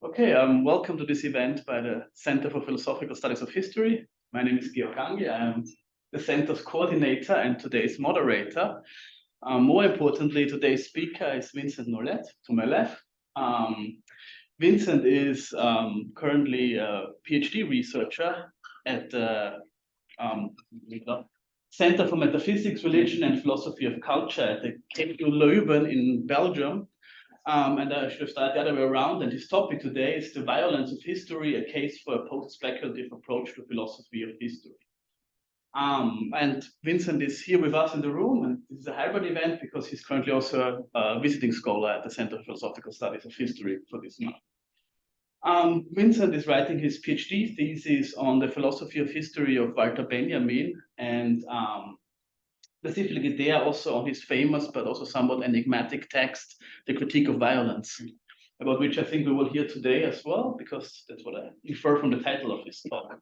Okay, welcome to this event by the Center for Philosophical Studies of History. My name is Georg Gangi. I am the center's coordinator and today's moderator. More importantly, today's speaker is Vinsent Nollet, to my left. Vincent is currently a PhD researcher at the Center for Metaphysics, Religion and Philosophy of Culture at the KU Leuven in Belgium. And I should have started the other way around. And his topic today is the violence of history, a case for a post-speculative approach to philosophy of history. And Vincent is here with us in the room, and this is a hybrid event because he's currently also a visiting scholar at the Center for Philosophical Studies of History for this month. Vincent is writing his PhD thesis on the philosophy of history of Walter Benjamin, and specifically there also on his famous but also somewhat enigmatic text, The Critique of Violence, about which I think we will hear today as well, because that's what I infer from the title of his talk.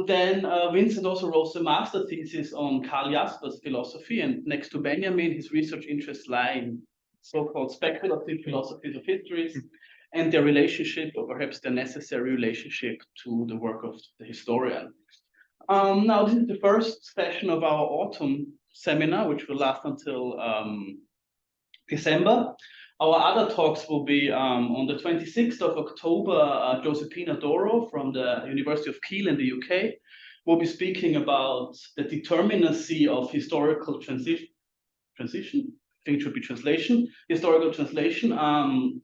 Then Vincent also wrote a master thesis on Karl Jasper's philosophy, and next to Benjamin, his research interests lie in so-called speculative philosophies of histories and their relationship, or perhaps their necessary relationship, to the work of the historian. Now, this is the first session of our autumn seminar, which will last until December. Our other talks will be on the 26th of October, Josepina Doro from the University of Kiel in the UK will be speaking about the determinacy of historical transition. I think it should be translation, historical translation.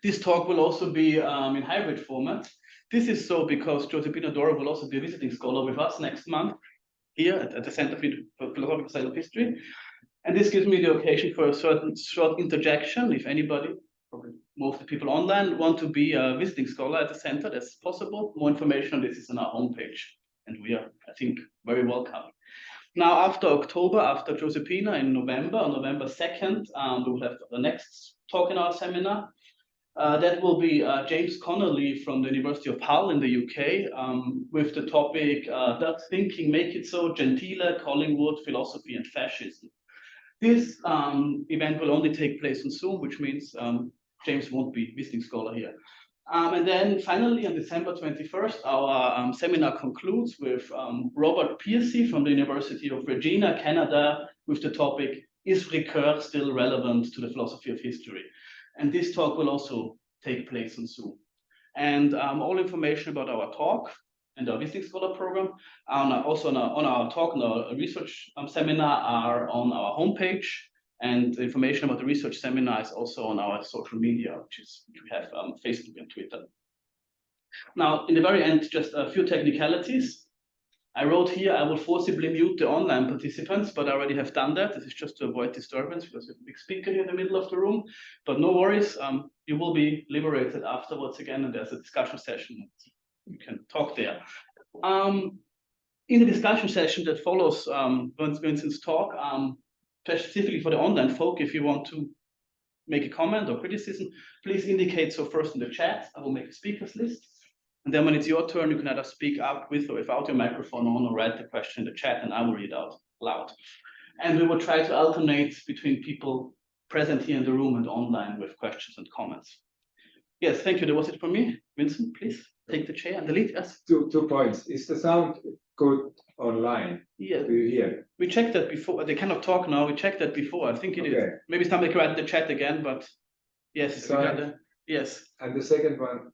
This talk will also be in hybrid format. This is so because Josepina Doro will also be a visiting scholar with us next month here at the Center for Philosophical Studies of History. And this gives me the occasion for a certain short interjection. If anybody, probably most of the people online, want to be a visiting scholar at the center, that's possible. More information on this is on our homepage. And we are, I think, very welcome. Now, after October, after Josepina in November, on November 2nd, we will have the next talk in our seminar. That will be James Connolly from the University of Hull in the UK with the topic, Does Thinking Make It So? Gentile, Collingwood, Philosophy and Fascism. This event will only take place on Zoom, which means James won't be visiting scholar here. And then finally, on December 21st, our seminar concludes with Robert Piercy from the University of Regina, Canada, with the topic, Is Recur Still Relevant to the Philosophy of History? And this talk will also take place on Zoom. And all information about our talk and our visiting scholar program, also on our talk and our research seminar are on our homepage. And information about the research seminar is also on our social media, we have Facebook and Twitter. Now, in the very end, just a few technicalities. I wrote here, I will forcibly mute the online participants, but I already have done that. This is just to avoid disturbance because there's a big speaker here in the middle of the room. But no worries, you will be liberated afterwards again, and there's a discussion session. You can talk there. In the discussion session that follows Vincent's talk, specifically for the online folk, if you want to make a comment or criticism, please indicate so first in the chat. I will make a speakers list. And then when it's your turn, you can either speak up with or without your microphone on, or write the question in the chat and I will read out loud. And we will try to alternate between people present here in the room and online with questions and comments. Yes, thank you. That was it for me. Vincent, please take the chair and the lead. Yes. Two points. Is the sound good online? Yeah. Do you hear? We checked that before. They cannot talk now. We checked that before. I think it is. Maybe somebody can write in the chat again, but yes. Yes. And the second one,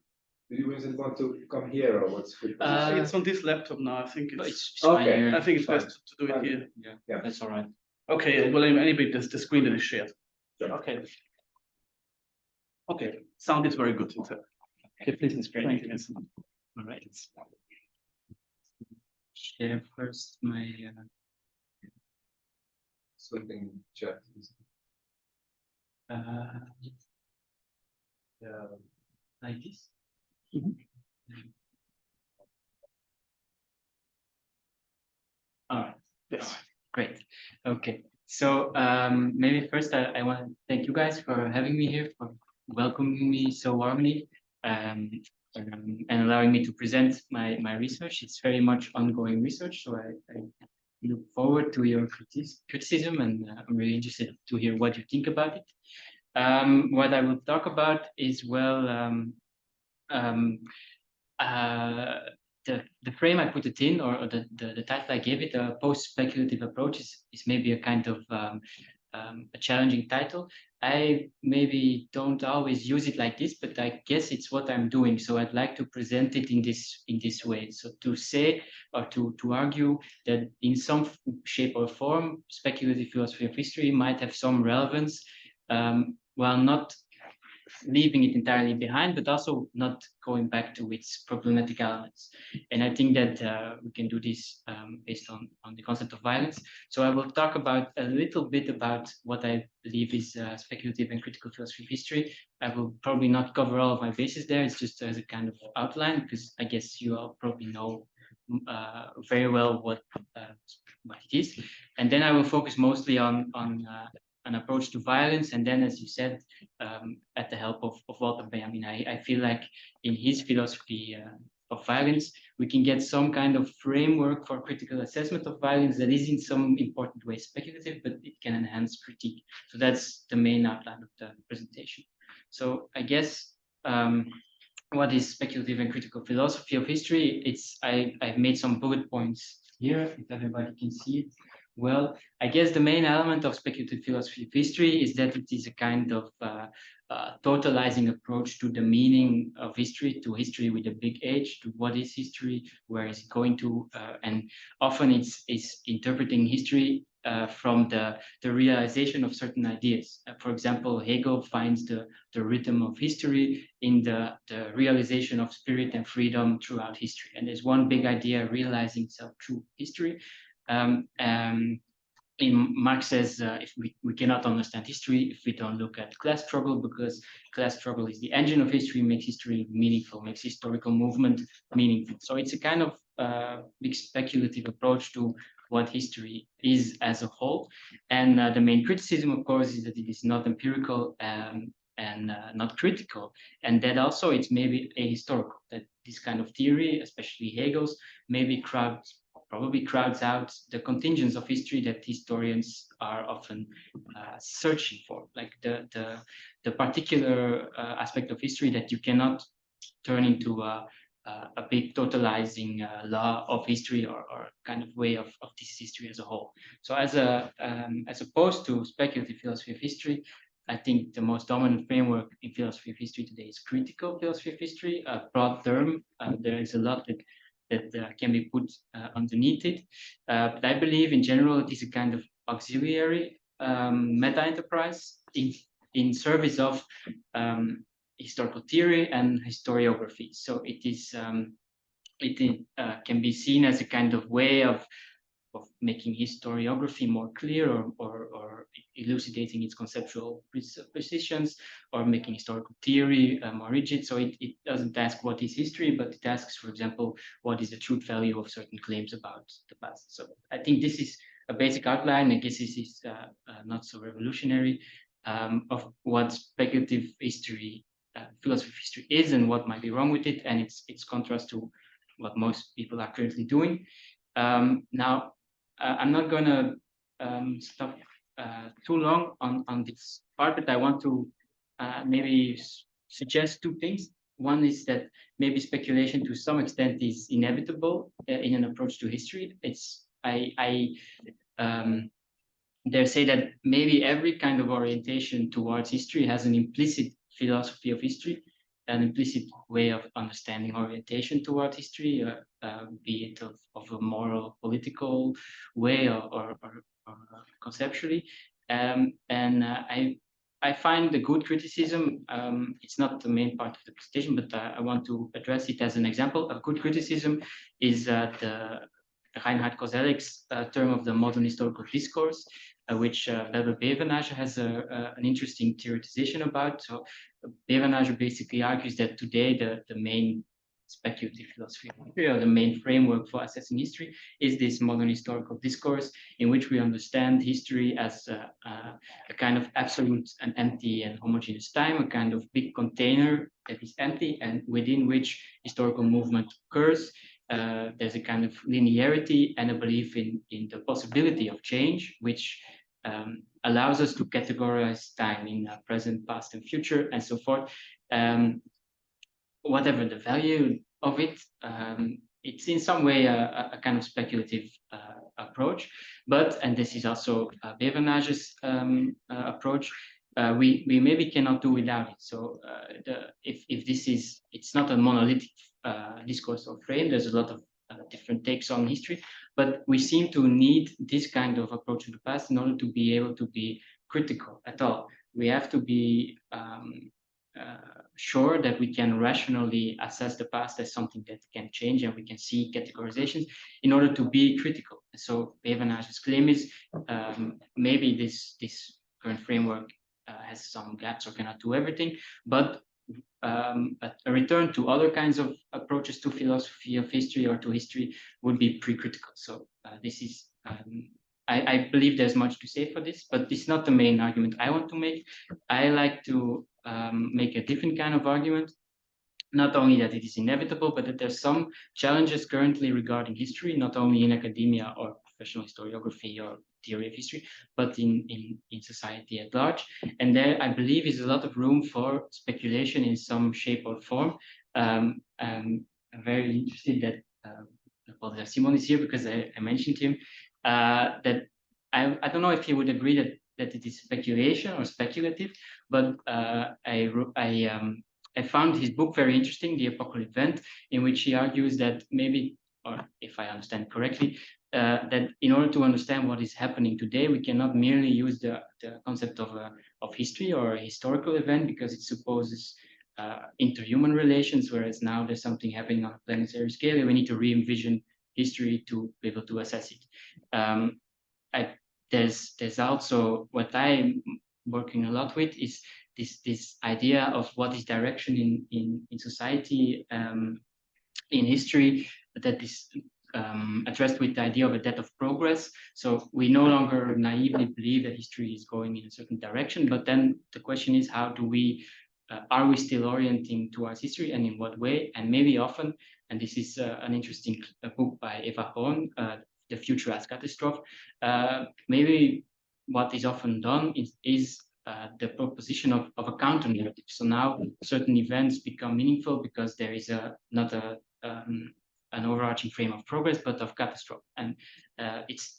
do you want to come here or what's good? It's on this laptop now. I think it's okay. I think it's best to do it here. Yeah, that's all right. Okay. Well, anyway, the screen that is shared. Yeah. Okay. Okay. Sound is very good. Okay, please, it's great. Thank you. All right. Share first my Something in chat. like this. All right. Yes. Great. Okay. So maybe first I want to thank you guys for having me here, for welcoming me so warmly, and allowing me to present my research. It's very much ongoing research, so I look forward to your criticism, and I'm really interested to hear what you think about it. What I will talk about is, well, um, uh, the frame I put it in, or the title I gave it, a post-speculative approach, is maybe a kind of a challenging title. I maybe don't always use it like this, but I guess it's what I'm doing. So I'd like to present it in this way. So to say, or to argue that in some shape or form, speculative philosophy of history might have some relevance, while not leaving it entirely behind, but also not going back to its problematic elements. And I think that we can do this based on the concept of violence. So I will talk about a little bit about what I believe is speculative and critical philosophy of history. I will probably not cover all of my bases there. It's just as a kind of outline, because I guess you all probably know very well what it is. And then I will focus mostly on an approach to violence, and then, as you said, at the help of Walter Benjamin. I feel like in his philosophy of violence, we can get some kind of framework for critical assessment of violence that is in some important way speculative, but it can enhance critique. So that's the main outline of the presentation. So I guess what is speculative and critical philosophy of history? I've made some bullet points here, if everybody can see it. Well, I guess the main element of speculative philosophy of history is that it is a kind of totalizing approach to the meaning of history, to history with a big H, to what is history, where is it going to, and often it's interpreting history from the realization of certain ideas. For example, Hegel finds the rhythm of history in the realization of spirit and freedom throughout history. And there's one big idea realizing itself through history. Marx says if we cannot understand history if we don't look at class struggle, because class struggle is the engine of history, makes history meaningful, makes historical movement meaningful. So it's a kind of big speculative approach to what history is as a whole. And the main criticism, of course, is that it is not empirical and not critical, and that also it's maybe ahistorical, that this kind of theory, especially Hegel's, maybe probably crowds out the contingents of history that historians are often searching for, like the particular aspect of history that you cannot turn into a big totalizing law of history, or kind of way of this history as a whole. So as opposed to speculative philosophy of history, I think the most dominant framework in philosophy of history today is critical philosophy of history, a broad term. There is a lot that can be put underneath it. But I believe in general it is a kind of auxiliary meta-enterprise in service of historical theory and historiography. So it can be seen as a kind of way of making historiography more clear, or elucidating its conceptual positions, or making historical theory more rigid. So it doesn't ask what is history, but it asks, for example, what is the truth value of certain claims about the past. So I think this is a basic outline. I guess this is not so revolutionary, of what speculative history, philosophy of history is, and what might be wrong with it, and its contrast to what most people are currently doing. Now, I'm not going to stop too long on this part, but I want to maybe suggest two things. One is that maybe speculation to some extent is inevitable in an approach to history. I dare say that maybe every kind of orientation towards history has an implicit philosophy of history, an implicit way of understanding orientation toward history, be it of a moral, political way, or conceptually. And I find the good criticism, it's not the main part of the presentation, but I want to address it as an example. A good criticism is the Reinhard Koselleck's term of the modern historical discourse, which Belbe Bevenage has an interesting theoretization about. So Bevenage basically argues that today the main speculative philosophy of history, or the main framework for assessing history, is this modern historical discourse, in which we understand history as a kind of absolute and empty and homogeneous time, a kind of big container that is empty, and within which historical movement occurs. There's a kind of linearity and a belief in the possibility of change, which allows us to categorize time in present, past, and future, and so forth. Whatever the value of it, it's in some way a kind of speculative approach. But, and this is also Bevenage's approach, we maybe cannot do without it. So if this is, it's not a monolithic discourse or frame, there's a lot of different takes on history, but we seem to need this kind of approach to the past in order to be able to be critical at all. We have to be sure that we can rationally assess the past as something that can change, and we can see categorizations in order to be critical. So Bevenage's claim is maybe this current framework has some gaps or cannot do everything, but a return to other kinds of approaches to philosophy of history or to history would be pre-critical. So this is, I believe there's much to say for this, but it's not the main argument I want to make. I like to make a different kind of argument, not only that it is inevitable, but that there's some challenges currently regarding history, not only in academia or professional historiography or theory of history, but in society at large. And there, I believe, is a lot of room for speculation in some shape or form. I'm very interested that Paul Simon is here because I mentioned him. That I don't know if he would agree that it is speculation or speculative, but I found his book very interesting, The Apocalyptic Event, in which he argues that maybe, or if I understand correctly, that in order to understand what is happening today, we cannot merely use the concept of history or a historical event, because it supposes interhuman relations, whereas now there's something happening on a planetary scale, and we need to re-envision history to be able to assess it. There's also what I'm working a lot with is this idea of what is direction in society, in history, that is addressed with the idea of a debt of progress. So we no longer naively believe that history is going in a certain direction, but then the question is, how do we, are we still orienting towards history, and in what way? And maybe often, and this is an interesting book by Eva Horn, The Future as Catastrophe, maybe what is often done is the proposition of a counter narrative. So now certain events become meaningful because there is not an overarching frame of progress, but of catastrophe. And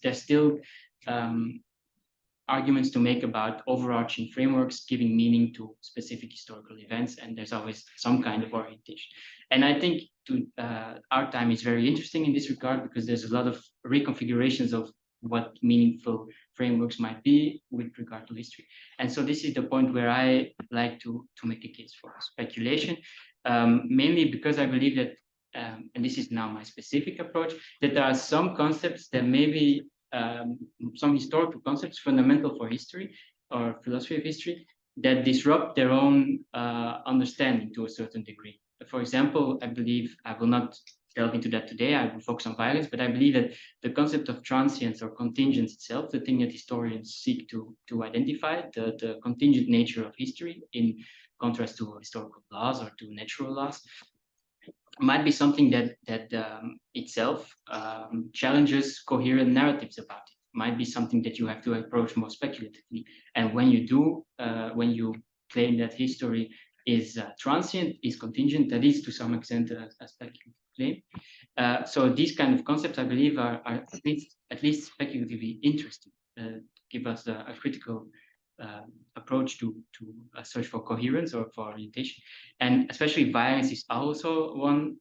there's still arguments to make about overarching frameworks giving meaning to specific historical events, and there's always some kind of orientation. And I think our time is very interesting in this regard, because there's a lot of reconfigurations of what meaningful frameworks might be with regard to history. And so this is the point where I like to make a case for speculation, mainly because I believe that, and this is now my specific approach, that there are some concepts that maybe some historical concepts fundamental for history or philosophy of history that disrupt their own understanding to a certain degree. For example, I believe, I will not delve into that today, I will focus on violence, but I believe that the concept of transience or contingence itself, the thing that historians seek to identify, the contingent nature of history in contrast to historical laws or to natural laws, might be something that itself challenges coherent narratives about it. Might be something that you have to approach more speculatively. And when you do, when you claim that history is transient, is contingent, that is to some extent a speculative claim. So these kind of concepts, I believe, are at least speculatively interesting, give us a critical approach to a search for coherence or for orientation. And especially violence is also one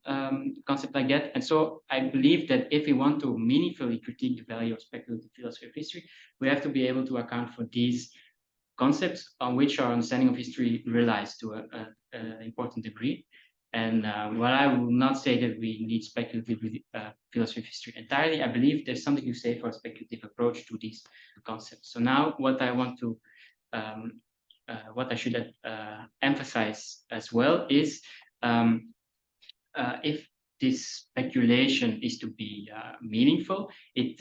concept like that. And so I believe that if we want to meaningfully critique the value of speculative philosophy of history, we have to be able to account for these concepts on which our understanding of history relies to an important degree. And while I will not say that we need speculative philosophy of history entirely, I believe there's something to say for a speculative approach to these concepts. So now what I want to what I should emphasize as well is if this speculation is to be meaningful, it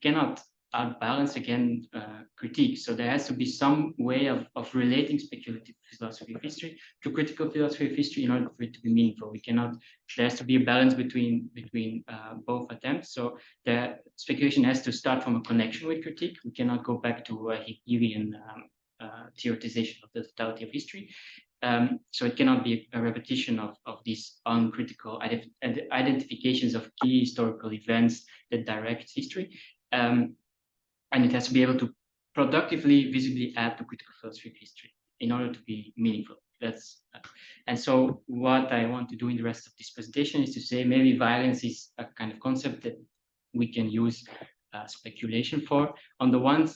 cannot outbalance again critique. So there has to be some way of relating speculative philosophy of history to critical philosophy of history in order for it to be meaningful. We cannot. There has to be a balance between both attempts. So the speculation has to start from a connection with critique. We cannot go back to a Hegelian theoretization of the totality of history. So it cannot be a repetition of these uncritical identifications of key historical events that direct history. And it has to be able to productively, visibly add to critical philosophy of history in order to be meaningful. And so what I want to do in the rest of this presentation is to say maybe violence is a kind of concept that we can use speculation for. On the one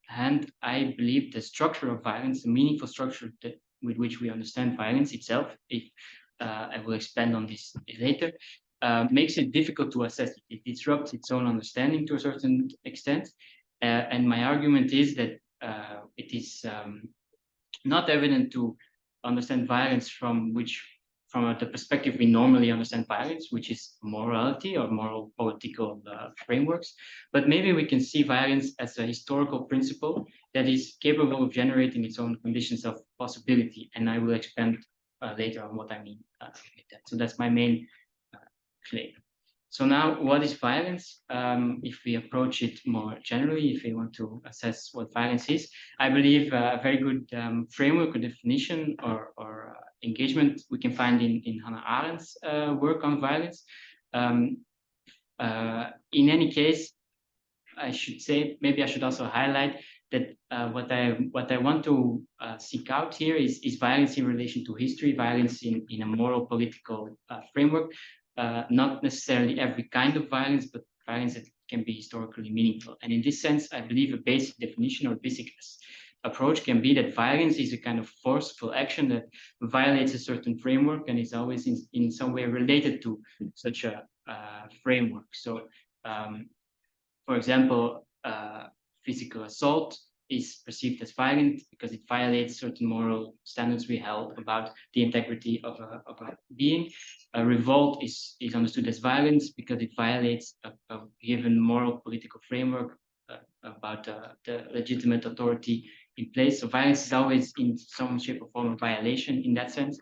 hand, I believe the structure of violence, the meaningful structure with which we understand violence itself, I will expand on this later, makes it difficult to assess it. It disrupts its own understanding to a certain extent. And my argument is that it is not evident to understand violence from the perspective we normally understand violence, which is morality or moral political frameworks. But maybe we can see violence as a historical principle that is capable of generating its own conditions of possibility. And I will expand later on what I mean with that. So that's my main claim. So now, what is violence? If we approach it more generally, if we want to assess what violence is, I believe a very good framework or definition or engagement we can find in Hannah Arendt's work on violence. In any case, I should say, maybe I should also highlight that what I want to seek out here is violence in relation to history, violence in a moral political framework. Not necessarily every kind of violence, but violence that can be historically meaningful. And in this sense, I believe a basic definition or basic approach can be that violence is a kind of forceful action that violates a certain framework and is always in some way related to such a framework. So, for example, physical assault is perceived as violent because it violates certain moral standards we held about the integrity of a being. A revolt is understood as violence because it violates a given moral political framework about the legitimate authority in place. So violence is always in some shape or form a violation in that sense.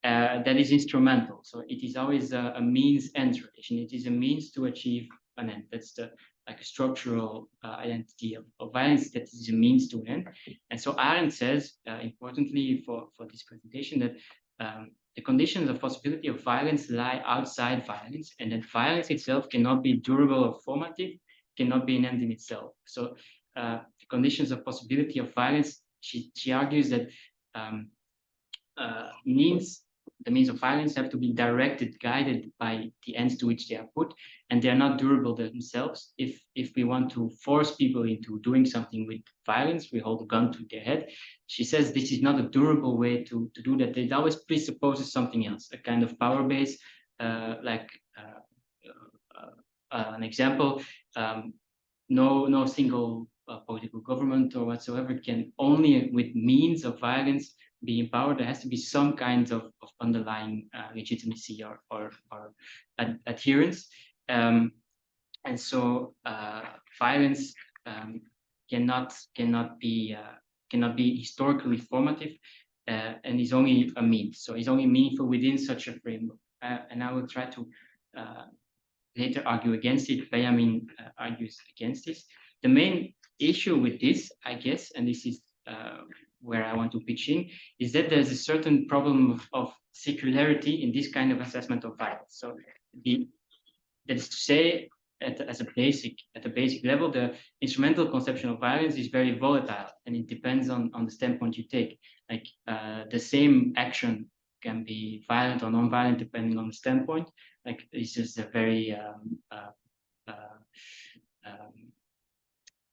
That is instrumental. So it is always a means-end relation. It is a means to achieve an end. That's like a structural identity of violence that is a means to an end. And so Arendt says, importantly for this presentation, that the conditions of possibility of violence lie outside violence, and that violence itself cannot be durable or formative, cannot be an end in itself. So the conditions of possibility of violence, she argues that the means of violence have to be directed, guided by the ends to which they are put, and they are not durable themselves. If we want to force people into doing something with violence, we hold a gun to their head. She says this is not a durable way to do that. It always presupposes something else, a kind of power base, like an example. No single political government or whatsoever can only with means of violence be empowered. There has to be some kind of underlying legitimacy or adherence. And so violence cannot be historically formative and is only a means. So it's only meaningful within such a framework. And I will try to later argue against it. Benjamin argues against this. The main issue with this, I guess, and this is where I want to pitch in, is that there's a certain problem of secularity in this kind of assessment of violence. So that is to say, at a basic level, the instrumental conception of violence is very volatile, and it depends on the standpoint you take. Like the same action can be violent or non-violent depending on the standpoint. Like this is a very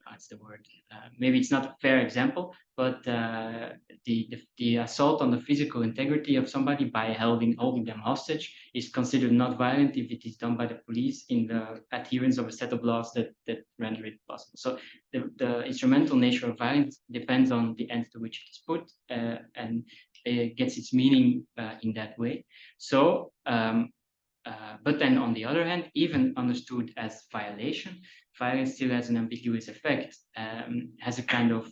what's the word? Maybe it's not a fair example, but the assault on the physical integrity of somebody by holding them hostage is considered not violent if it is done by the police in the adherence of a set of laws that render it possible. So the instrumental nature of violence depends on the end to which it is put, and it gets its meaning in that way. So but then on the other hand, even understood as violation, violence still has an ambiguous effect, has a kind of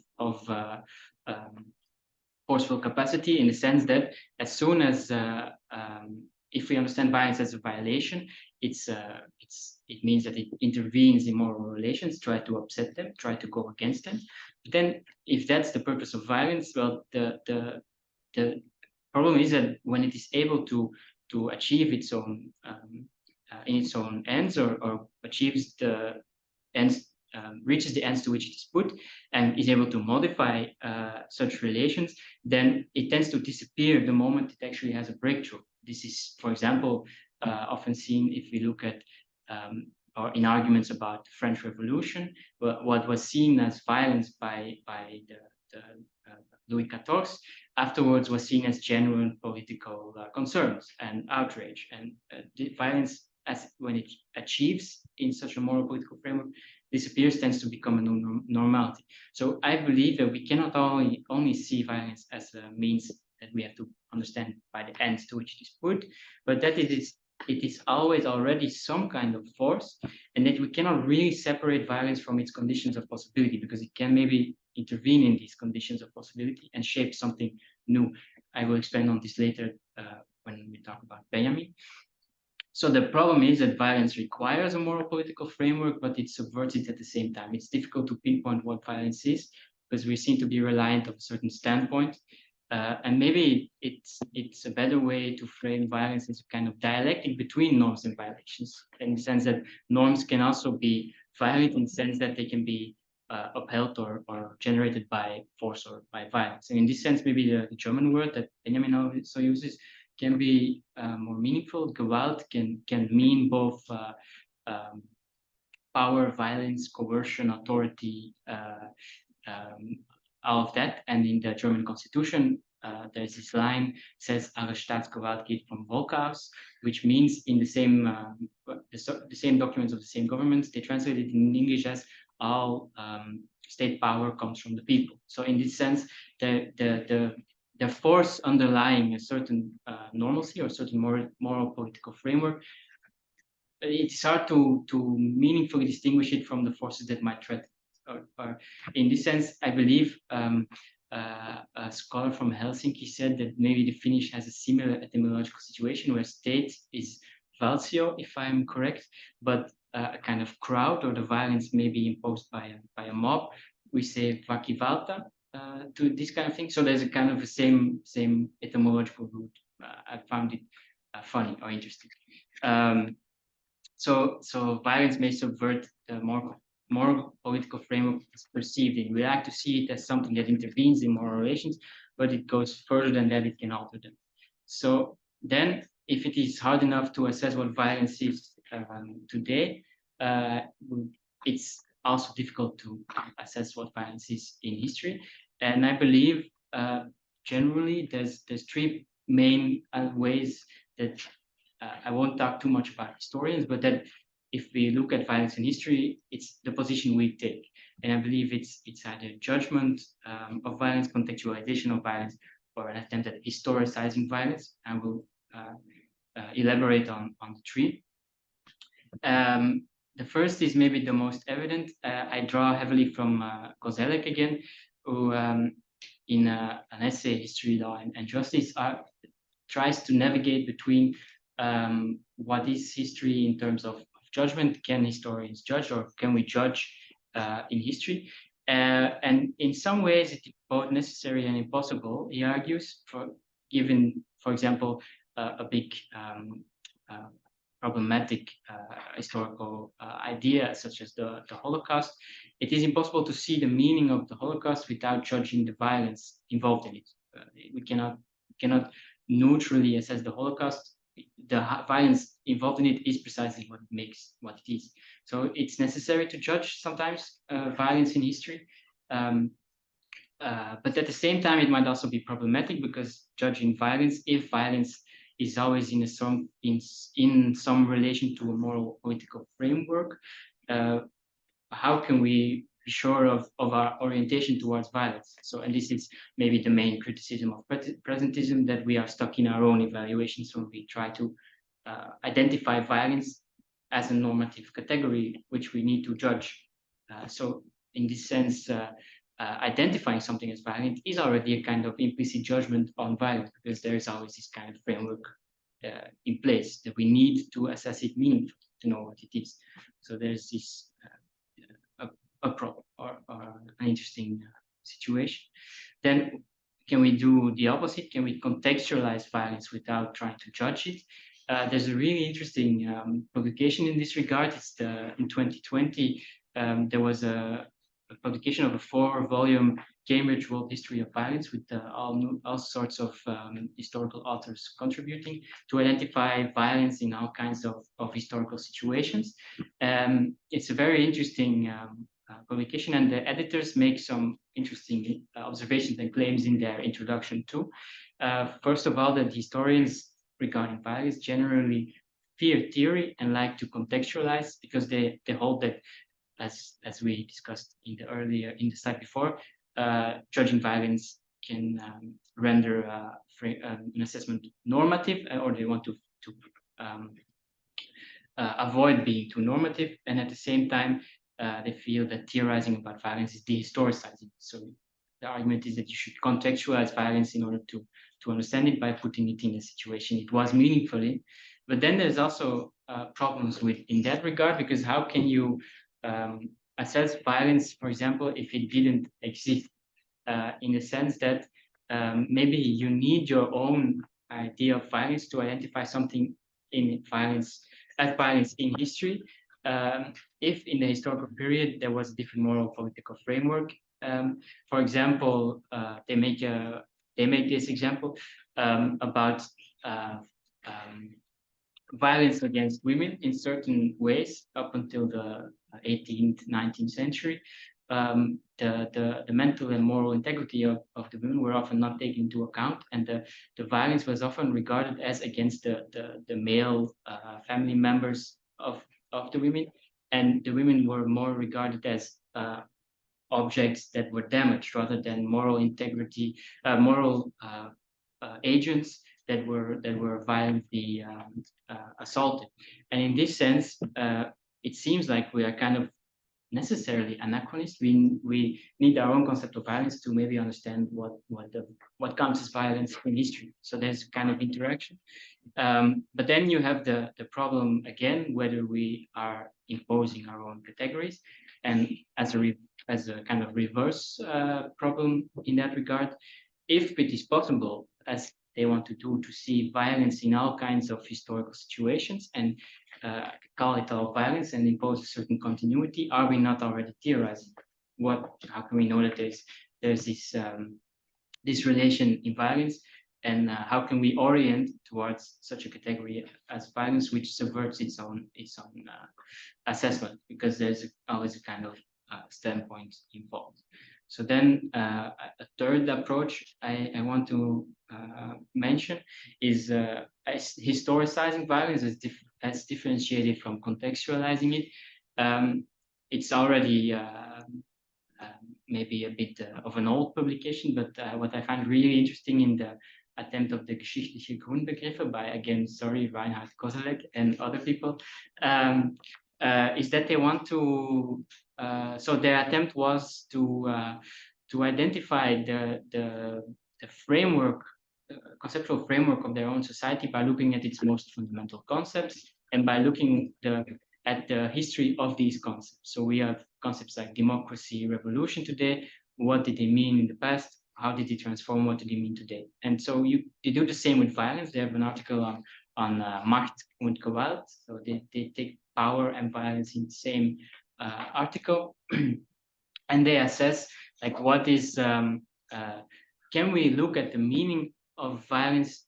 forceful capacity, in the sense that as soon as if we understand violence as a violation, it means that it intervenes in moral relations, try to upset them, try to go against them. But then, if that's the purpose of violence, well, the problem is that when it is able to achieve its own in its own ends, or achieves the ends, reaches the ends to which it is put, and is able to modify such relations, then it tends to disappear the moment it actually has a breakthrough. This is, for example, often seen if we look at or in arguments about the French Revolution. What was seen as violence by the Louis XIV afterwards was seen as genuine political concerns and outrage. And the violence, as when it achieves in such a moral political framework, disappears, tends to become a new normality. So I believe that we cannot only see violence as a means that we have to understand by the ends to which it is put, but that it is always already some kind of force, and that we cannot really separate violence from its conditions of possibility, because it can maybe intervene in these conditions of possibility and shape something new. I will expand on this later when we talk about Benjamin. So the problem is that violence requires a moral political framework, but it subverts it at the same time. It's difficult to pinpoint what violence is, because we seem to be reliant on a certain standpoint. And maybe it's a better way to frame violence as a kind of dialectic between norms and violations, in the sense that norms can also be violent, in the sense that they can be upheld or generated by force or by violence. And in this sense, maybe the German word that Benjamin also uses can be more meaningful. Gewalt can mean both power, violence, coercion, authority, all of that. And in the German constitution, there's this line, says alle Staatsgewalt geht vom Volk aus, which means in the same documents of the same governments, they translate it in English as all state power comes from the people. So in this sense, the force underlying a certain normalcy or a certain moral political framework, it's hard to meaningfully distinguish it from the forces that might threaten. Or in this sense, I believe a scholar from Helsinki said that maybe the Finnish has a similar etymological situation, where state is valtio, if I'm correct, but a kind of crowd, or the violence may be imposed by a mob. We say väkivalta to this kind of thing. So there's a kind of the same etymological root. I found it funny or interesting. So violence may subvert the moral political framework is perceived in. We like to see it as something that intervenes in moral relations, but it goes further than that, it can alter them. So then, if it is hard enough to assess what violence is today, it's also difficult to assess what violence is in history. And I believe generally there's three main ways that I won't talk too much about historians, but that if we look at violence in history, it's the position we take. And I believe it's either judgment of violence, contextualization of violence, or an attempt at historicizing violence. I will elaborate on the three. The first is maybe the most evident. I draw heavily from Kozelek again, who in an essay, History, Law, and Justice, tries to navigate between what is history in terms of judgment. Can historians judge, or can we judge in history? And in some ways, it's both necessary and impossible, he argues, given, for example, a big problematic historical idea such as the Holocaust. It is impossible to see the meaning of the Holocaust without judging the violence involved in it. We cannot neutrally assess the Holocaust. The violence involved in it is precisely what makes what it is. So it's necessary to judge sometimes violence in history. But at the same time, it might also be problematic, because judging violence, if violence is always in some relation to a moral political framework, how can we be sure of our orientation towards violence? So, and this is maybe the main criticism of presentism, that we are stuck in our own evaluations when we try to identify violence as a normative category which we need to judge. So in this sense, identifying something as violent is already a kind of implicit judgment on violence, because there is always this kind of framework in place that we need to assess it meaningfully to know what it is. So there's this a problem or an interesting situation. Then can we do the opposite? Can we contextualize violence without trying to judge it? There's a really interesting publication in this regard. It's in 2020, there was a publication of a 4-volume Cambridge World History of Violence with all sorts of historical authors contributing to identify violence in all kinds of historical situations. It's a very interesting publication, and the editors make some interesting observations and claims in their introduction too. First of all, that historians regarding violence generally fear theory and like to contextualize, because they hold that, as we discussed in the slide before, judging violence can render an assessment normative, or they want to avoid being too normative, and at the same time they feel that theorizing about violence is dehistoricizing. So the argument is that you should contextualize violence in order to understand it by putting it in a situation it was meaningfully. But then there's also problems in that regard, because how can you assess violence, for example, if it didn't exist, in the sense that maybe you need your own idea of violence to identify something in violence in history. If in the historical period there was a different moral political framework, for example, they make this example about violence against women in certain ways up until the 18th, 19th century. The mental and moral integrity of the women were often not taken into account, and the violence was often regarded as against the male family members of the women, and the women were more regarded as objects that were damaged rather than moral integrity, moral agents that were violently assaulted. And in this sense, it seems like we are kind of necessarily anachronist. We need our own concept of violence to maybe understand what counts as violence in history. So there's a kind of interaction. But then you have the problem again, whether we are imposing our own categories, and as a kind of reverse problem in that regard, if it is possible, as they want to do, to see violence in all kinds of historical situations and call it all violence and impose a certain continuity, are we not already theorizing? How can we know that there's this relation in violence, and how can we orient towards such a category as violence which subverts its own assessment? Because there's always a kind of standpoint involved. So then a third approach I want to mention is historicizing violence as differentiated from contextualizing it. It's already maybe a bit of an old publication, but what I find really interesting in the attempt of the geschichtliche Grundbegriffe by, again, Reinhard Koselleck and other people, is that they want to, so their attempt was to identify the framework, conceptual framework of their own society by looking at its most fundamental concepts and by looking at the history of these concepts. So we have concepts like democracy, revolution today. What did they mean in the past? How did they transform? What do they mean today? And so they do the same with violence. They have an article on Macht und Gewalt. So they take power and violence in the same article, and they assess like what is can we look at the meaning of violence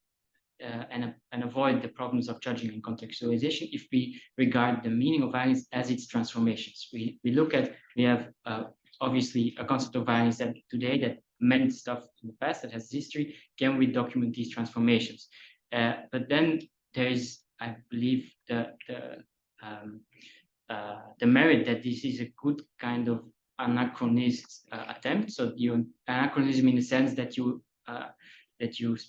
and avoid the problems of judging and contextualization if we regard the meaning of violence as its transformations. We have obviously a concept of violence that today that meant stuff in the past, that has history. Can we document these transformations? But then there is, I believe, the merit that this is a good kind of anachronist attempt. So anachronism in the sense that you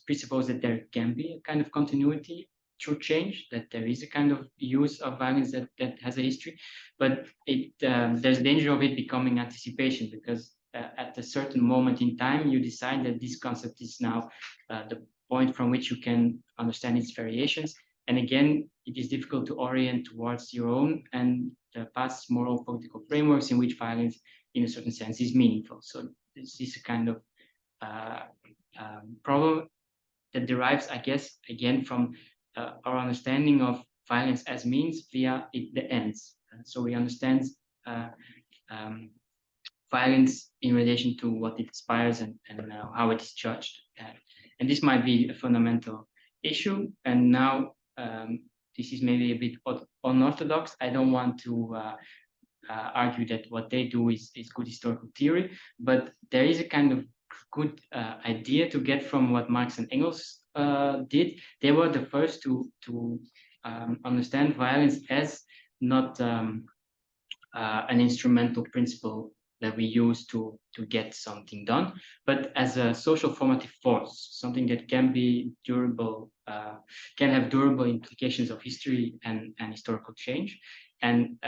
presuppose that there can be a kind of continuity through change, that there is a kind of use of violence that has a history, but there's a danger of it becoming anticipation, because at a certain moment in time, you decide that this concept is now the point from which you can understand its variations. And again, it is difficult to orient towards your own and the past moral political frameworks in which violence, in a certain sense, is meaningful. So this is a kind of problem that derives, I guess, again from our understanding of violence as means via the ends. So we understand violence in relation to what it inspires and how it is judged. And this might be a fundamental issue. And now this is maybe a bit unorthodox. I don't want to argue that what they do is good historical theory, but there is a kind of good idea to get from what Marx and Engels did. They were the first to understand violence as not an instrumental principle that we use to get something done, but as a social formative force, something that can be durable, can have durable implications of history and historical change. And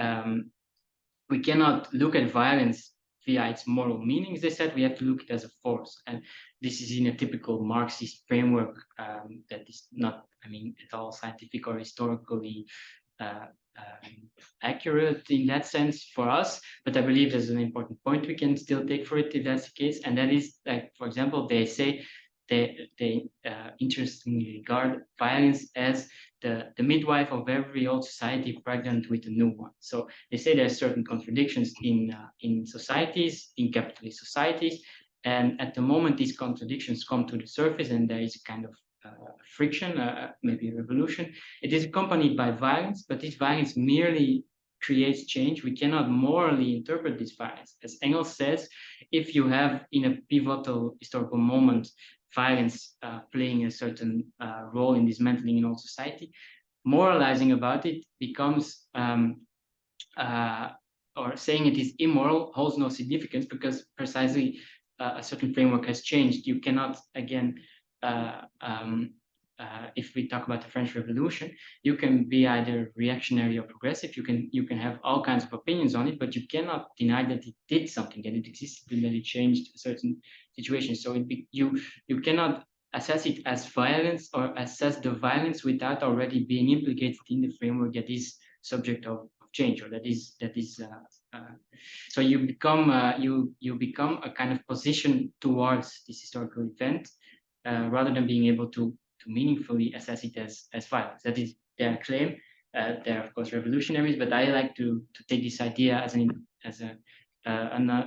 we cannot look at violence via its moral meanings. They said we have to look at it as a force, and this is in a typical Marxist framework that is not, I mean, at all scientific or historically accurate in that sense for us, but I believe there's an important point we can still take for it if that's the case, and that is, like, for example, they say they interestingly regard violence as the midwife of every old society pregnant with a new one. So they say there are certain contradictions in societies, in capitalist societies, and at the moment these contradictions come to the surface and there is a kind of friction, maybe a revolution. It is accompanied by violence, but this violence merely creates change. We cannot morally interpret this violence. As Engels says, if you have in a pivotal historical moment violence playing a certain role in dismantling in all society, moralizing about it becomes, or saying it is immoral holds no significance, because precisely a certain framework has changed. You cannot, again, if we talk about the French Revolution, you can be either reactionary or progressive. You can have all kinds of opinions on it, but you cannot deny that it did something, that it existed, and that it changed a certain situation. So you cannot assess it as violence or assess the violence without already being implicated in the framework that is subject of change, or that is so you become a kind of position towards this historical event, rather than being able to meaningfully assess it as violence. That is their claim. They're of course revolutionaries, but I like to take this idea as an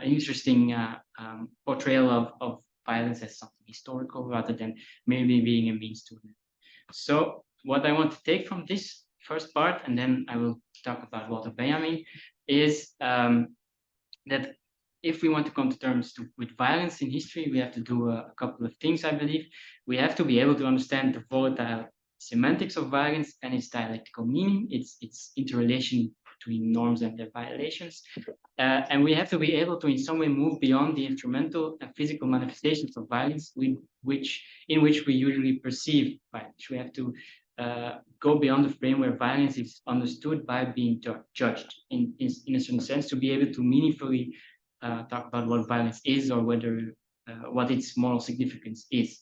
interesting portrayal of violence as something historical, rather than merely being a means to an end. So what I want to take from this first part, and then I will talk about Walter Benjamin, is that if we want to come to terms with violence in history, we have to do a couple of things, I believe. We have to be able to understand the volatile semantics of violence and its dialectical meaning, its interrelation between norms and their violations. And we have to be able to in some way move beyond the instrumental and physical manifestations of violence in which we usually perceive violence. We have to go beyond the frame where violence is understood by being judged in a certain sense, to be able to meaningfully talk about what violence is, or whether what its moral significance is.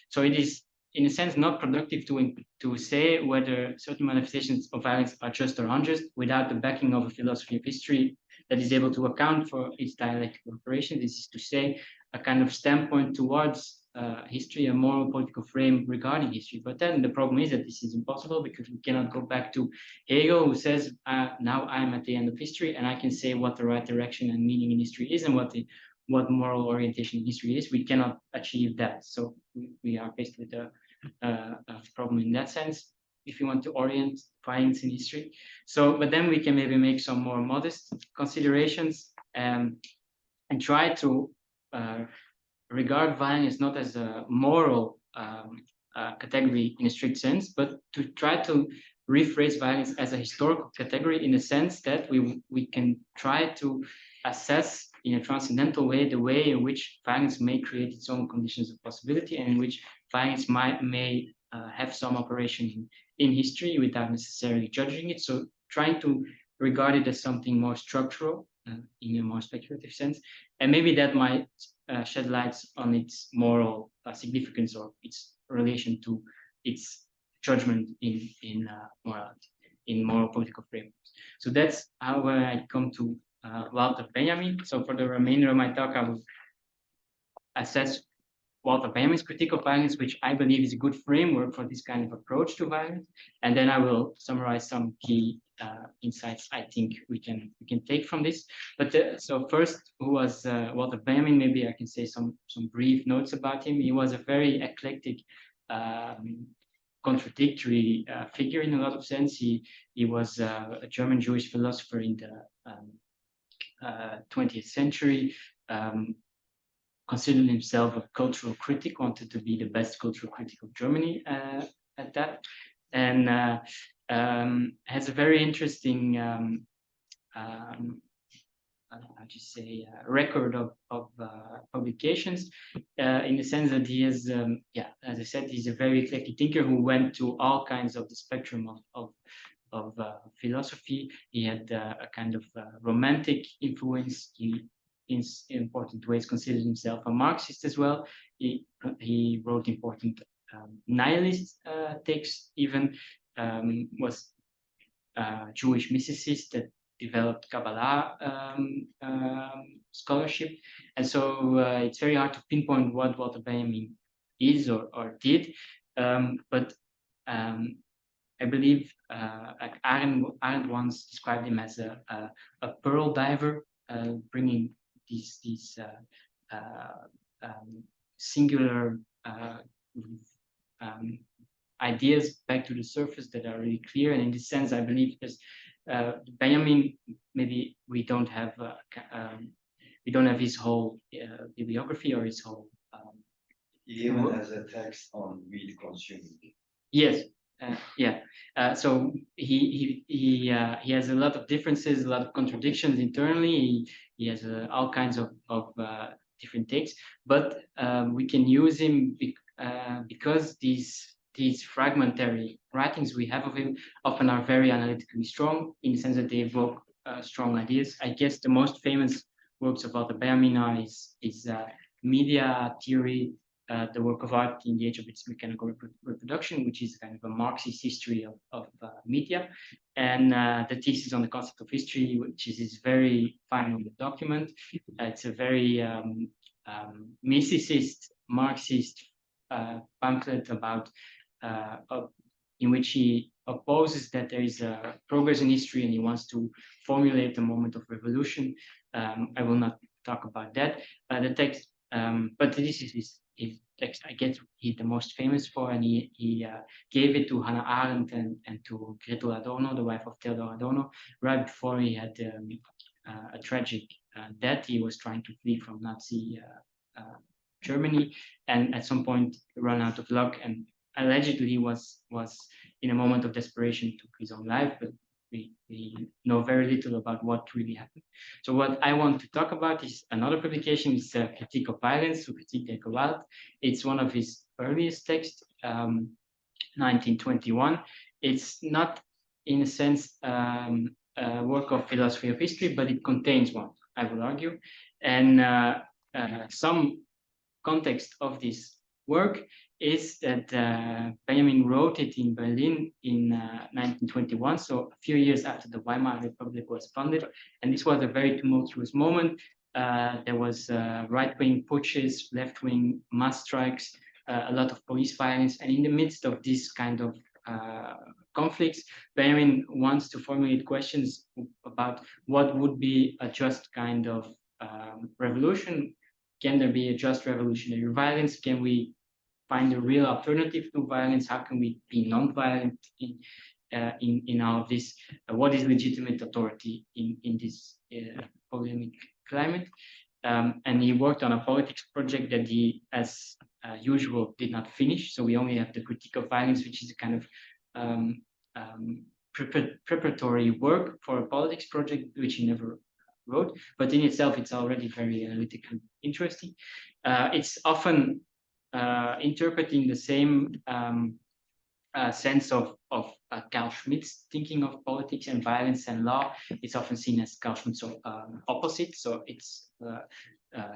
So it is, in a sense, not productive to say whether certain manifestations of violence are just or unjust without the backing of a philosophy of history that is able to account for its dialectical operation. This is to say, a kind of standpoint towards history, a moral political frame regarding history. But then the problem is that this is impossible, because we cannot go back to Hegel, who says, now I'm at the end of history and I can say what the right direction and meaning in history is and what moral orientation in history is. We cannot achieve that. So we are faced with a problem in that sense, if you want to orient violence in history. So, but then we can maybe make some more modest considerations and try to regard violence not as a moral category in a strict sense, but to try to rephrase violence as a historical category, in a sense that we can try to assess in a transcendental way the way in which violence may create its own conditions of possibility, and in which violence may have some operation in history without necessarily judging it. So trying to regard it as something more structural in a more speculative sense, and maybe that might shed lights on its moral significance or its relation to its judgment in morality, in moral political frameworks. So that's how I come to Walter Benjamin. So for the remainder of my talk, I will assess Walter Benjamin's critique of violence, which I believe is a good framework for this kind of approach to violence. And then I will summarize some key insights I think we can take from this. But so first, who was Walter Benjamin? Maybe I can say some brief notes about him. He was a very eclectic, contradictory figure in a lot of sense. He was a German Jewish philosopher in the 20th century. Considered himself a cultural critic, wanted to be the best cultural critic of Germany at that, and has a very interesting, record of publications, in the sense that he is, as I said, he's a very eclectic thinker who went to all kinds of the spectrum of philosophy. He had a kind of romantic influence. He in important ways considered himself a Marxist as well. He wrote important nihilist texts, even was a Jewish mysticist that developed Kabbalah scholarship. And so it's very hard to pinpoint what Walter Benjamin is or did. But I believe like Arendt once described him as a pearl diver, bringing these singular ideas back to the surface that are really clear. And in this sense, I believe as Benjamin, maybe we don't have his whole bibliography or his whole. He even has a text on weed consuming. Yes. So he has a lot of differences, a lot of contradictions internally. He has all kinds of different takes, but we can use him because these fragmentary writings we have of him often are very analytically strong, in the sense that they evoke strong ideas. I guess the most famous works of Walter Benjamin is Media Theory, the work of art in the age of its mechanical reproduction, which is kind of a Marxist history of media, and the thesis on the concept of history, which is this very final document. It's a very mysticist, Marxist pamphlet about in which he opposes that there is a progress in history and he wants to formulate a moment of revolution. I will not talk about that. The text, but this is his text I guess he's the most famous for, and he gave it to Hannah Arendt and to Gretel Adorno, the wife of Theodor Adorno, right before he had a tragic death. He was trying to flee from Nazi Germany, and at some point ran out of luck, and allegedly was in a moment of desperation took his own life, but we know very little about what really happened. So what I want to talk about is another publication, is Critique of Violence, or Critique der Gewalt. It's one of his earliest texts, 1921. It's not, in a sense, a work of philosophy of history, but it contains one, I would argue. And some context of this work is that Benjamin wrote it in Berlin in 1921, so a few years after the Weimar Republic was founded. And this was a very tumultuous moment. There was right-wing putsches, left-wing mass strikes, a lot of police violence. And in the midst of this kind of conflicts, Benjamin wants to formulate questions about what would be a just kind of revolution. Can there be a just revolutionary violence? Can we find a real alternative to violence? How can we be non-violent in all of this? What is legitimate authority in this polemic climate? And he worked on a politics project that he, as usual, did not finish. So we only have the Critique of Violence, which is a kind of preparatory work for a politics project, which he never wrote. But in itself, it's already very analytically interesting. It's often interpreting the same sense of Carl Schmitt's thinking of politics and violence and law. It's often seen as Carl Schmitt's opposite. So it's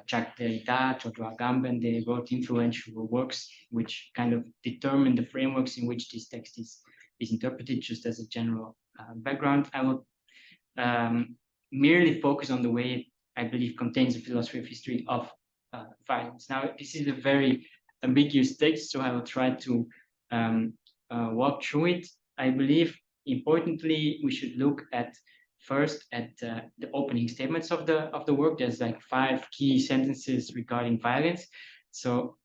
Jacques Derrida, Theodore Agamben, they wrote influential works which kind of determine the frameworks in which this text is interpreted. Just as a general background, I will merely focus on the way it, I believe, contains a philosophy of history of violence. Now, this is a very ambiguous text, so I will try to walk through it. I believe, importantly, we should look at first at the opening statements of the work. There's like 5 key sentences regarding violence. So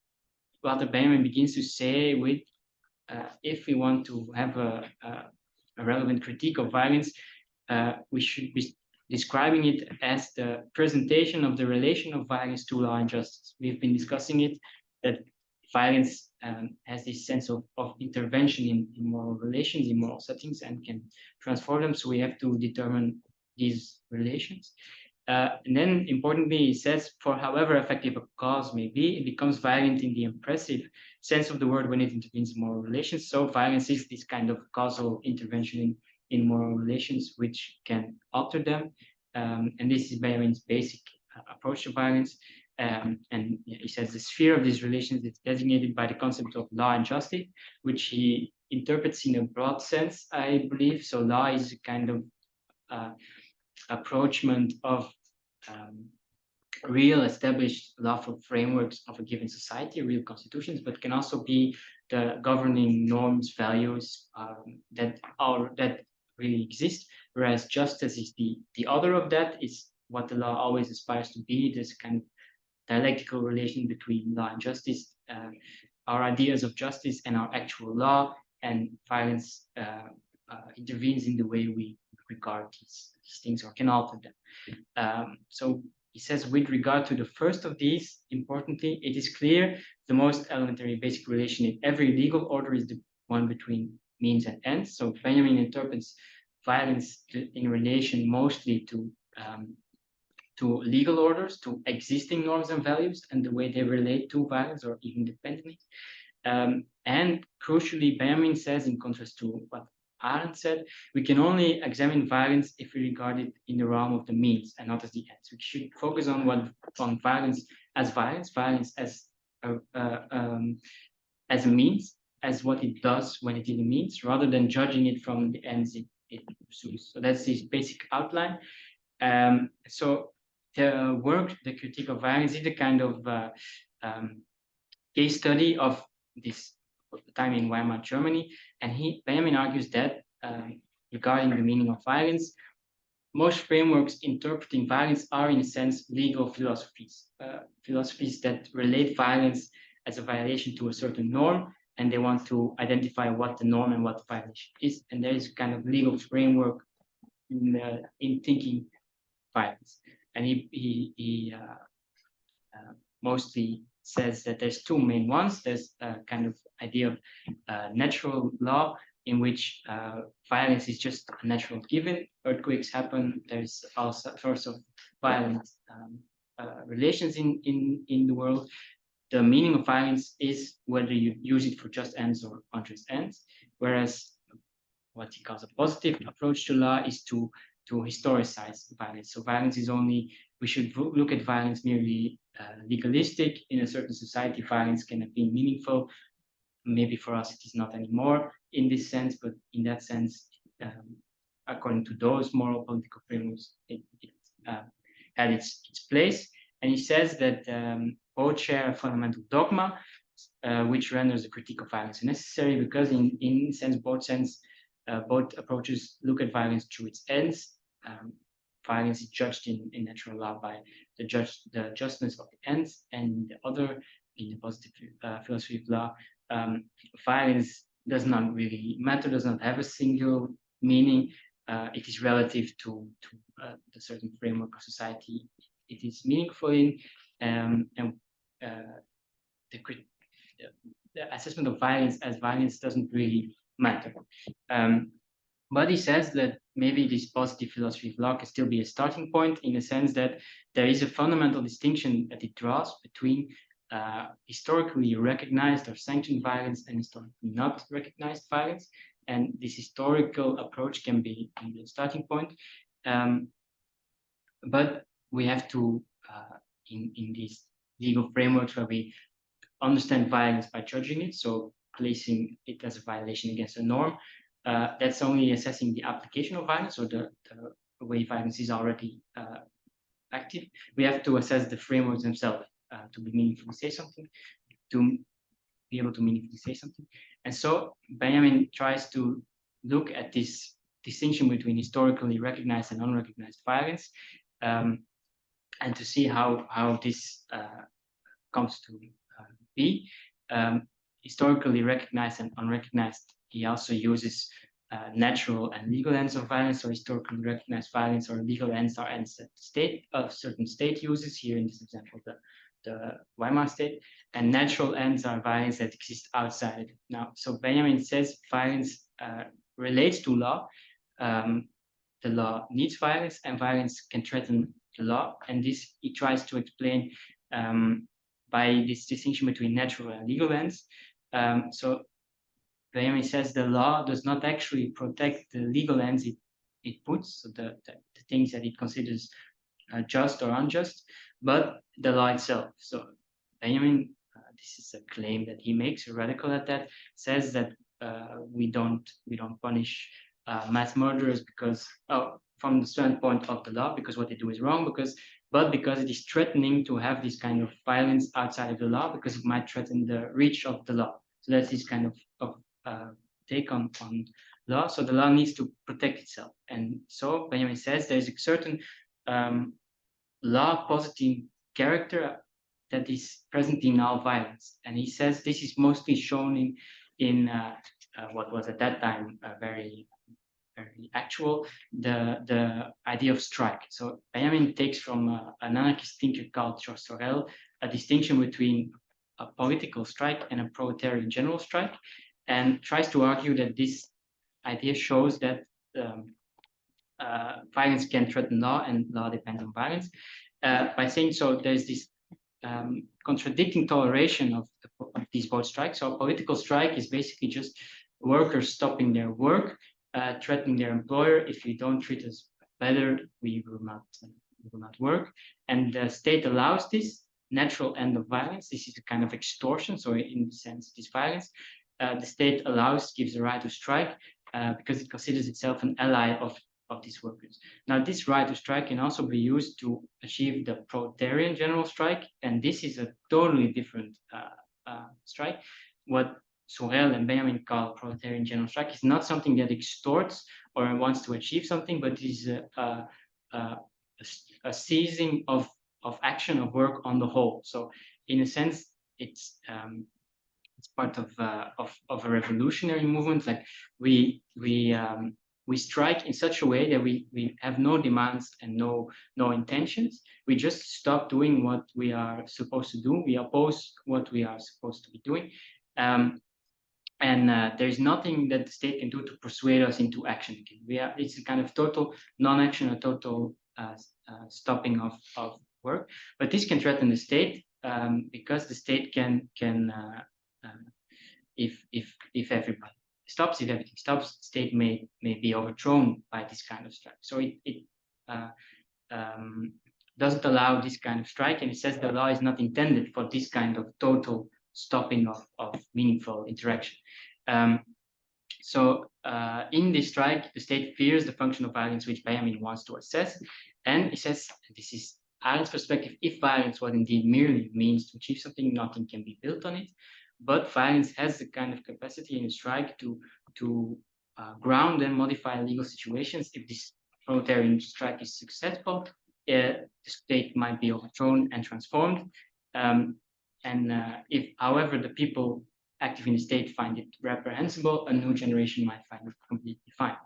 Walter Benjamin begins to say, with if we want to have a relevant critique of violence, we should be describing it as the presentation of the relation of violence to law and justice. We've been discussing it, that violence has this sense of intervention in moral relations, in moral settings, and can transform them. So we have to determine these relations. And then, importantly, he says, for however effective a cause may be, it becomes violent in the impressive sense of the word when it intervenes in moral relations. So violence is this kind of causal intervention in moral relations, which can alter them. And this is Benjamin's basic approach to violence. And he says the sphere of these relations is designated by the concept of law and justice, which he interprets in a broad sense, I believe. So law is a kind of approachment of real established lawful frameworks of a given society, real constitutions, but can also be the governing norms, values that really exist. Whereas justice is the other of that, is what the law always aspires to be, this kind of dialectical relation between law and justice, our ideas of justice and our actual law, and violence intervenes in the way we regard these things or can alter them. So he says, with regard to the first of these, importantly, it is clear the most elementary basic relation in every legal order is the one between means and ends. So Benjamin interprets violence in relation mostly to legal orders, to existing norms and values, and the way they relate to violence or even dependently. And crucially, Benjamin says, in contrast to what Arendt said, we can only examine violence if we regard it in the realm of the means and not as the ends. We should focus on violence as violence as a means, as what it does when it is a means, rather than judging it from the ends it pursues. So that's his basic outline. So the work, The Critique of Violence, is a kind of case study of this time in Weimar Germany, and Benjamin argues that regarding the meaning of violence, most frameworks interpreting violence are in a sense legal philosophies, philosophies that relate violence as a violation to a certain norm, and they want to identify what the norm and what the violation is, and there is a kind of legal framework in thinking violence. And he mostly says that there's 2 main ones. There's a kind of idea of natural law, in which violence is just a natural given. Earthquakes happen. There's all sorts of violent relations in the world. The meaning of violence is whether you use it for just ends or unjust ends. Whereas what he calls a positive approach to law is to historicize violence. So violence is only, we should look at violence merely legalistic. In a certain society, violence cannot be meaningful. Maybe for us it is not anymore in this sense, but in that sense, according to those moral political frameworks, it had its place. And he says that both share a fundamental dogma, which renders the critique of violence necessary, because in a sense, both approaches look at violence through its ends. Violence is judged in natural law by the justness of the ends, and the other, in the positive philosophy of law, violence does not really matter, does not have a single meaning. It is relative to the certain framework of society it is meaningful in, and the assessment of violence as violence doesn't really matter. But he says that maybe this positive philosophy of law can still be a starting point, in the sense that there is a fundamental distinction that it draws between historically recognized or sanctioned violence and historically not recognized violence. And this historical approach can be the starting point. But we have to, in these legal frameworks where we understand violence by judging it, so placing it as a violation against a norm, that's only assessing the application of violence or the way violence is already active. We have to assess the frameworks themselves to be meaningfully say something, to be able to meaningfully say something. And so Benjamin tries to look at this distinction between historically recognized and unrecognized violence, and to see how this comes to be. Historically recognized and unrecognized, he also uses natural and legal ends of violence. So historically recognized violence or legal ends are ends that certain state uses, here in this example the Weimar state, and natural ends are violence that exist outside it. Now, so Benjamin says violence relates to law. The law needs violence, and violence can threaten the law, and this he tries to explain by this distinction between natural and legal ends. So Benjamin says the law does not actually protect the legal ends it puts, so the things that it considers just or unjust, but the law itself. So Benjamin, this is a claim that he makes, a radical at that, says that we don't punish mass murderers because from the standpoint of the law, because what they do is wrong, but because it is threatening to have this kind of violence outside of the law, because it might threaten the reach of the law. So that's this kind of take on law. So the law needs to protect itself. And so Benjamin says there's a certain law positing character that is present in all violence. And he says this is mostly shown in what was at that time very actual, the idea of strike. So Benjamin takes from an anarchist thinker called Georges Sorel a distinction between a political strike and a proletarian general strike, and tries to argue that this idea shows that violence can threaten law and law depends on violence. By saying so, there's this contradicting toleration of these both strikes. So a political strike is basically just workers stopping their work, threatening their employer: if you don't treat us better, we will not work. And the state allows this natural end of violence. This is a kind of extortion. So in the sense, this violence, the state gives the right to strike because it considers itself an ally of these workers. Now, this right to strike can also be used to achieve the proletarian general strike, and this is a totally different strike. What Sorel and Benjamin call proletarian general strike is not something that extorts or wants to achieve something, but is a seizing of action, of work on the whole. So in a sense, it's part of a revolutionary movement. Like we strike in such a way that we have no demands and no intentions. We just stop doing what we are supposed to do. We oppose what we are supposed to be doing. And there's nothing that the state can do to persuade us into action again. It's a kind of total non-action, a total stopping of work. But this can threaten the state because the state can if everybody stops, if everything stops, the state may be overthrown by this kind of strike. So it doesn't allow this kind of strike, and it says the law is not intended for this kind of total stopping of meaningful interaction. So in this strike, the state fears the function of violence which Benjamin wants to assess, and he says, this is Arendt's perspective, if violence was indeed merely means to achieve something, nothing can be built on it. But violence has the kind of capacity in a strike to ground and modify legal situations. If this proletarian strike is successful, the state might be overthrown and transformed. If, however, the people active in the state find it reprehensible, a new generation might find it completely fine.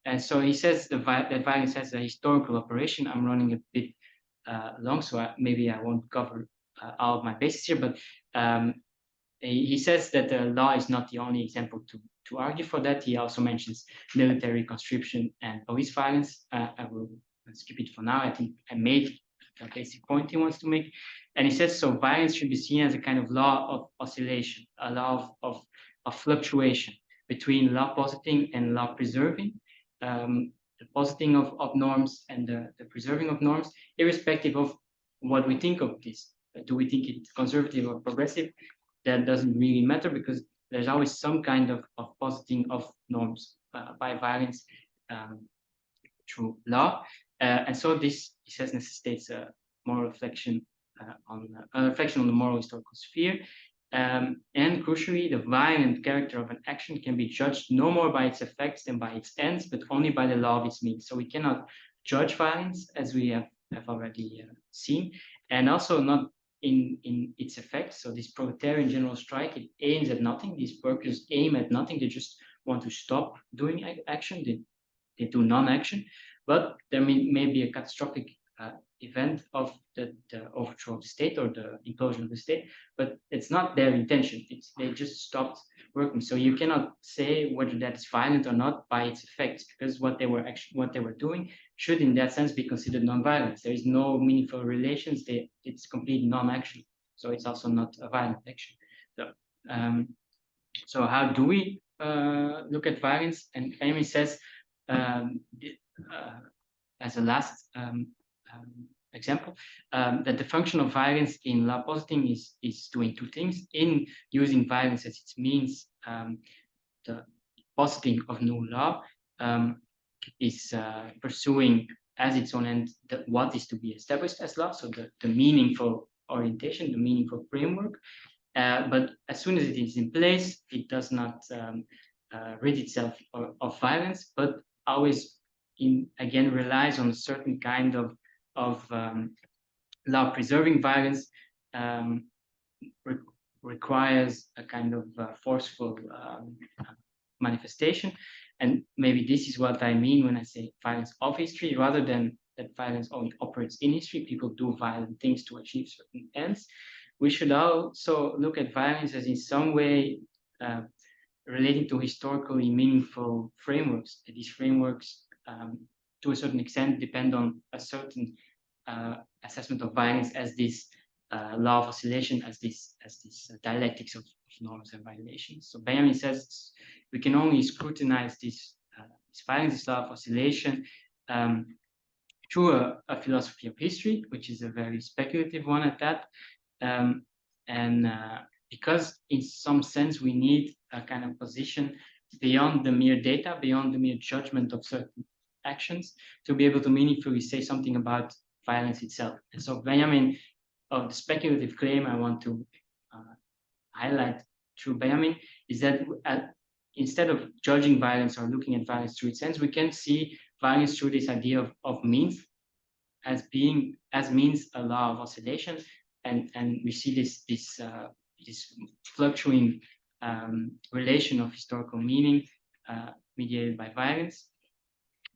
And so he says that violence has a historical operation. I'm running a bit long, so maybe I won't cover all of my bases here, but he says that the law is not the only example to argue for that. He also mentions military conscription and police violence. I will skip it for now. I think I made a basic point he wants to make. And he says, so violence should be seen as a kind of law of oscillation, a law of fluctuation between law positing and law preserving, the positing of norms and the preserving of norms, irrespective of what we think of this. Do we think it's conservative or progressive? That doesn't really matter, because there's always some kind of positing of norms by violence through law. And so this, he says, necessitates a moral reflection on the moral historical sphere. And crucially, the violent character of an action can be judged no more by its effects than by its ends, but only by the law of its means. So we cannot judge violence, as we have already seen, and also not in its effects. So this proletarian general strike, it aims at nothing. These workers aim at nothing. They just want to stop doing action. They do non-action, but there may be a catastrophic event of the overthrow of the state or the implosion of the state, but it's not their intention. They just stopped working. So you cannot say whether that is violent or not by its effects, because what they were doing should, in that sense, be considered non-violence. There is no meaningful relations. It's complete non-action. So it's also not a violent action. So how do we look at violence? And Amy says, as a last example, that the function of violence in law positing is doing two things. In using violence as its means, the positing of new law is pursuing as its own end what is to be established as law, so the meaningful orientation, the meaningful framework. But as soon as it is in place, it does not rid itself of violence, but always again relies on a certain kind of law preserving violence, requires a kind of forceful manifestation. And maybe this is what I mean when I say violence of history, rather than that violence only operates in history. People do violent things to achieve certain ends. We should also look at violence as in some way relating to historically meaningful frameworks. These frameworks, to a certain extent, depend on a certain assessment of violence as this law of oscillation, as this dialectics of norms and violations. So Benjamin says we can only scrutinize this violence, this law of oscillation, through a philosophy of history, which is a very speculative one at that. Because in some sense we need a kind of position beyond the mere data, beyond the mere judgment of certain actions, to be able to meaningfully say something about violence itself. And so Benjamin, of the speculative claim I want to highlight through Benjamin, is that instead of judging violence or looking at violence through its ends, we can see violence through this idea of means, as means a law of oscillation, and we see this fluctuating relation of historical meaning mediated by violence.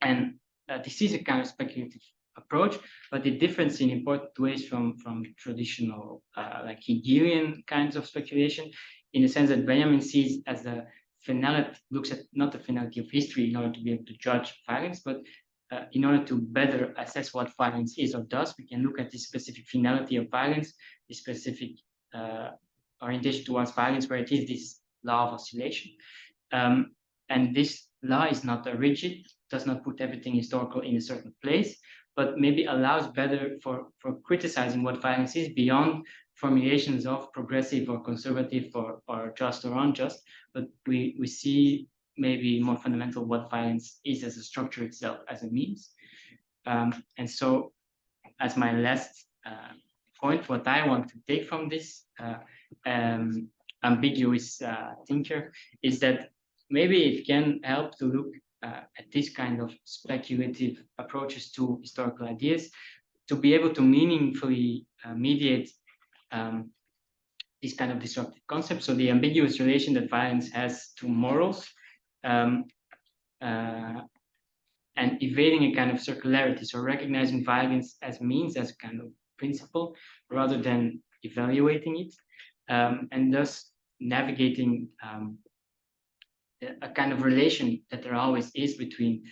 And this is a kind of speculative approach, but it differs in important ways from traditional like Hegelian kinds of speculation, in the sense that Benjamin sees as the finality, looks at not the finality of history in order to be able to judge violence, but in order to better assess what violence is or does, we can look at this specific finality of violence, this specific orientation towards violence, where it is this law of oscillation. And this law is not rigid, does not put everything historical in a certain place, but maybe allows better for criticizing what violence is beyond formulations of progressive or conservative or just or unjust. But we see maybe more fundamental what violence is as a structure itself, as a means. And so as my last point, what I want to take from this ambiguous thinker is that maybe it can help to look at this kind of speculative approaches to historical ideas, to be able to meaningfully mediate this kind of disruptive concept. So the ambiguous relation that violence has to morals, and evading a kind of circularity, so recognizing violence as means, as a kind of principle, rather than evaluating it, and thus navigating a kind of relation that there always is between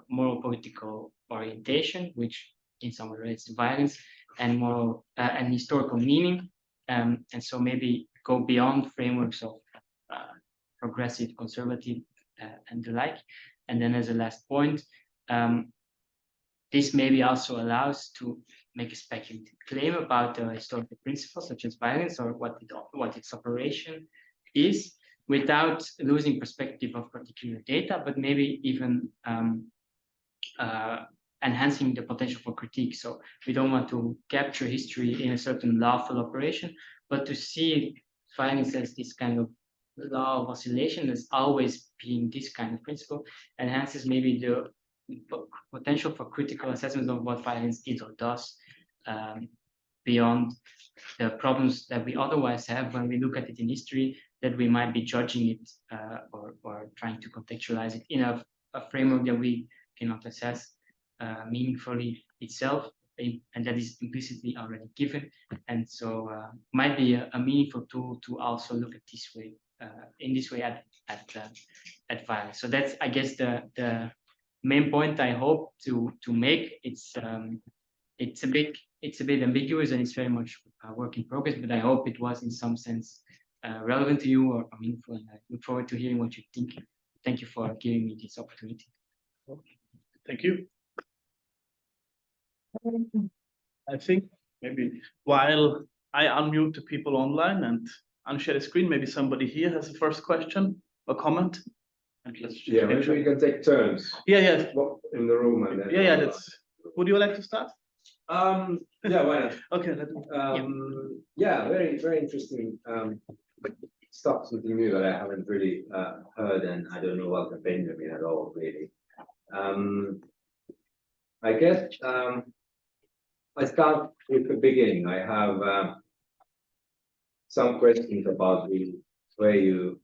moral political orientation, which in some way relates to violence and moral and historical meaning, and so maybe go beyond frameworks of progressive, conservative, and the like. And then as a last point, this maybe also allows to make a speculative claim about the historical principles such as violence or what its operation is, without losing perspective of particular data, but maybe even enhancing the potential for critique. So we don't want to capture history in a certain lawful operation, but to see violence as this kind of law of oscillation as always being this kind of principle enhances maybe the potential for critical assessment of what violence is or does, beyond the problems that we otherwise have when we look at it in history, that we might be judging it or trying to contextualize it in a framework that we cannot assess meaningfully itself, and that is implicitly already given. And so might be a meaningful tool to also look at this way, in this way at violence. So that's, I guess, the main point I hope to make. It's a bit ambiguous and it's very much a work in progress, but I hope it was in some sense relevant to you or meaningful, and I look forward to hearing what you think. Thank you for giving me this opportunity. Thank you. I think maybe while I unmute the people online and unshare the screen, maybe somebody here has a first question or comment. And let's just Yeah, maybe we can take turns. Yeah. In the room and then. Yeah. That's. Would you like to start? Yeah, why not? Okay. Yeah, very, very interesting stuff, something new that I haven't really heard, and I don't know about Benjamin at all, really. I guess I start with the beginning. I have some questions about the way you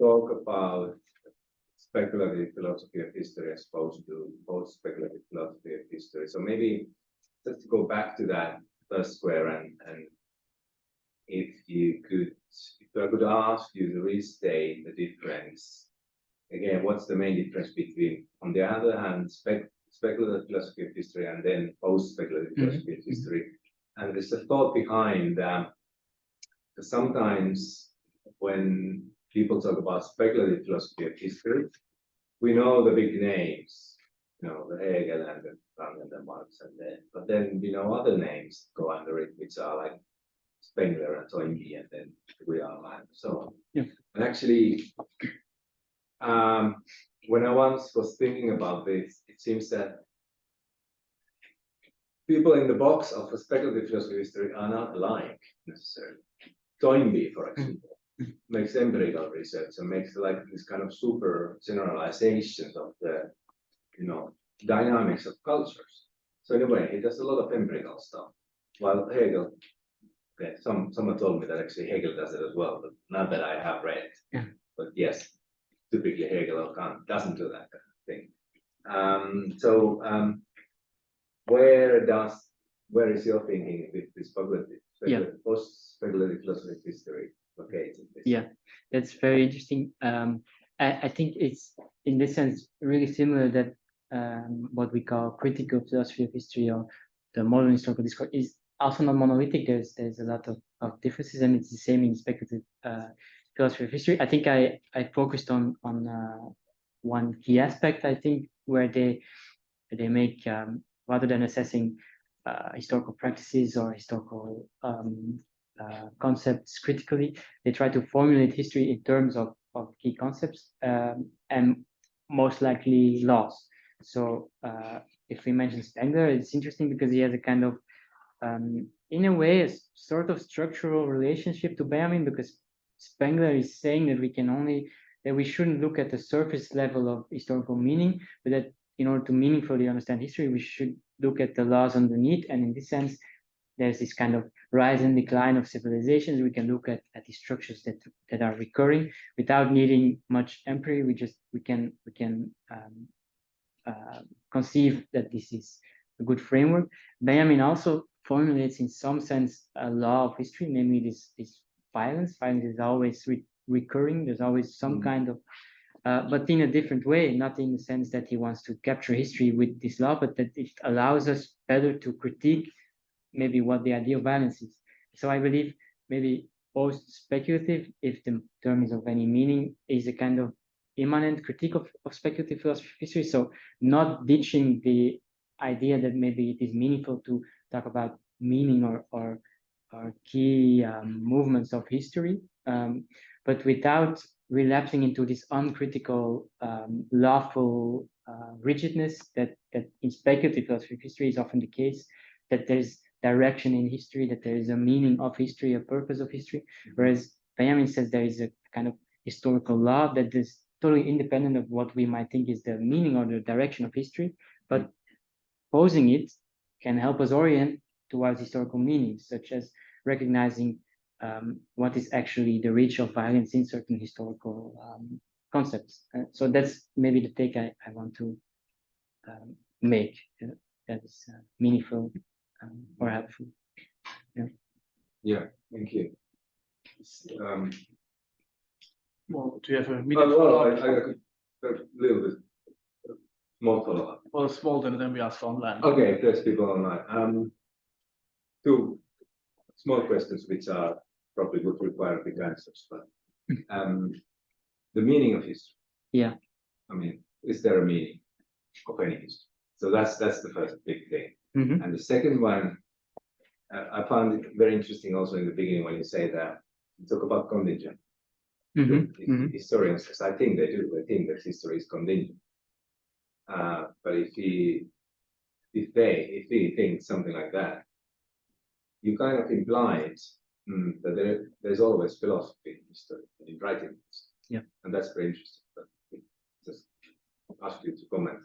talk about speculative philosophy of history as opposed to post-speculative philosophy of history. So maybe just to go back to that first square, and if I could ask you to restate the difference again. What's the main difference between, on the other hand, speculative philosophy of history and then post-speculative philosophy of history? And there's a thought behind that. Sometimes when people talk about speculative philosophy of history, we know the big names, the Hegel and the Kant and the Marx, but then other names go under it, which are like Spengler and Toynbee, and then we are and so on. Yeah. And actually, when I once was thinking about this, it seems that people in the box of a speculative philosophy of history are not alike necessarily. Toynbee, for example, makes empirical research and makes like this kind of super generalizations of the dynamics of cultures. So in a way, he does a lot of empirical stuff. While Hegel, okay, someone told me that actually Hegel does it as well, but not that I have read. Yeah. But yes, typically Hegel or Kant doesn't do that kind of thing. Where is your thinking with this post-speculative philosophy of history located? Yeah, that's very interesting. I think it's in this sense really similar that what we call critical philosophy of history or the modern historical discourse is also not monolithic. There's a lot of differences, and it's the same in speculative philosophy of history. I think I focused on one key aspect, I think, where they make rather than assessing historical practices or historical concepts critically, they try to formulate history in terms of key concepts and most likely laws. So if we mention Spengler, it's interesting because he has a kind of, in a way, a sort of structural relationship to Benjamin, because Spengler is saying that we shouldn't look at the surface level of historical meaning, but that in order to meaningfully understand history, we should look at the laws underneath. And in this sense, there's this kind of rise and decline of civilizations. We can look at the structures that are recurring without needing much empiric. We can conceive that this is a good framework. Benjamin also formulates in some sense a law of history, namely this violence. Violence is always recurring. There's always some kind of but in a different way, not in the sense that he wants to capture history with this law, but that it allows us better to critique maybe what the idea of violence is. So I believe maybe post-speculative, if the term is of any meaning, is a kind of immanent critique of speculative philosophy of history. So not ditching the idea that maybe it is meaningful to talk about meaning or key movements of history, but without relapsing into this uncritical, lawful rigidness that in speculative philosophy of history is often the case, that there's direction in history, that there is a meaning of history, a purpose of history, whereas Benjamin says there is a kind of historical law that is totally independent of what we might think is the meaning or the direction of history, but posing it can help us orient towards historical meanings, such as recognizing what is actually the reach of violence in certain historical concepts. So that's maybe the take I want to make that is meaningful or helpful. Yeah, thank you. Well, do you have a minute Well, follow-up? I a little bit more follow-up. Well, small, then we ask online. Okay, there's people online. Two small questions which are probably would require big answers, but the meaning of history. Yeah. I mean, is there a meaning of any history? So that's the first big thing. Mm-hmm. And the second one, I found it very interesting also in the beginning when you say that you talk about contingent. Mm-hmm. Historians, I think they do. They think that history is contingent. But if he thinks something like that, you kind of implied that there's always philosophy in history, in writing. Yeah. And that's very interesting. But just ask you to comment.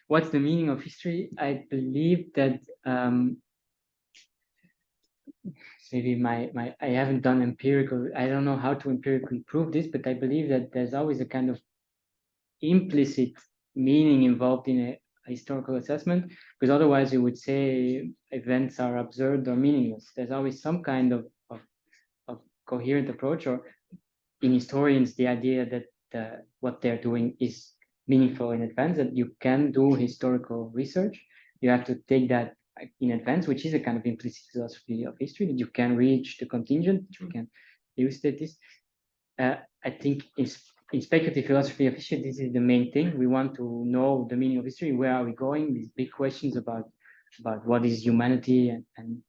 What's the meaning of history? I believe that maybe I haven't done empirical, I don't know how to empirically prove this, but I believe that there's always a kind of implicit meaning involved in a historical assessment, because otherwise you would say events are absurd or meaningless. There's always some kind of coherent approach, or in historians, the idea that what they're doing is meaningful in advance, that you can do historical research. You have to take that in advance, which is a kind of implicit philosophy of history, that you can reach the contingent, that you can elucidate this. I think in speculative philosophy of history, this is the main thing. We want to know the meaning of history. Where are we going? These big questions about what is humanity, and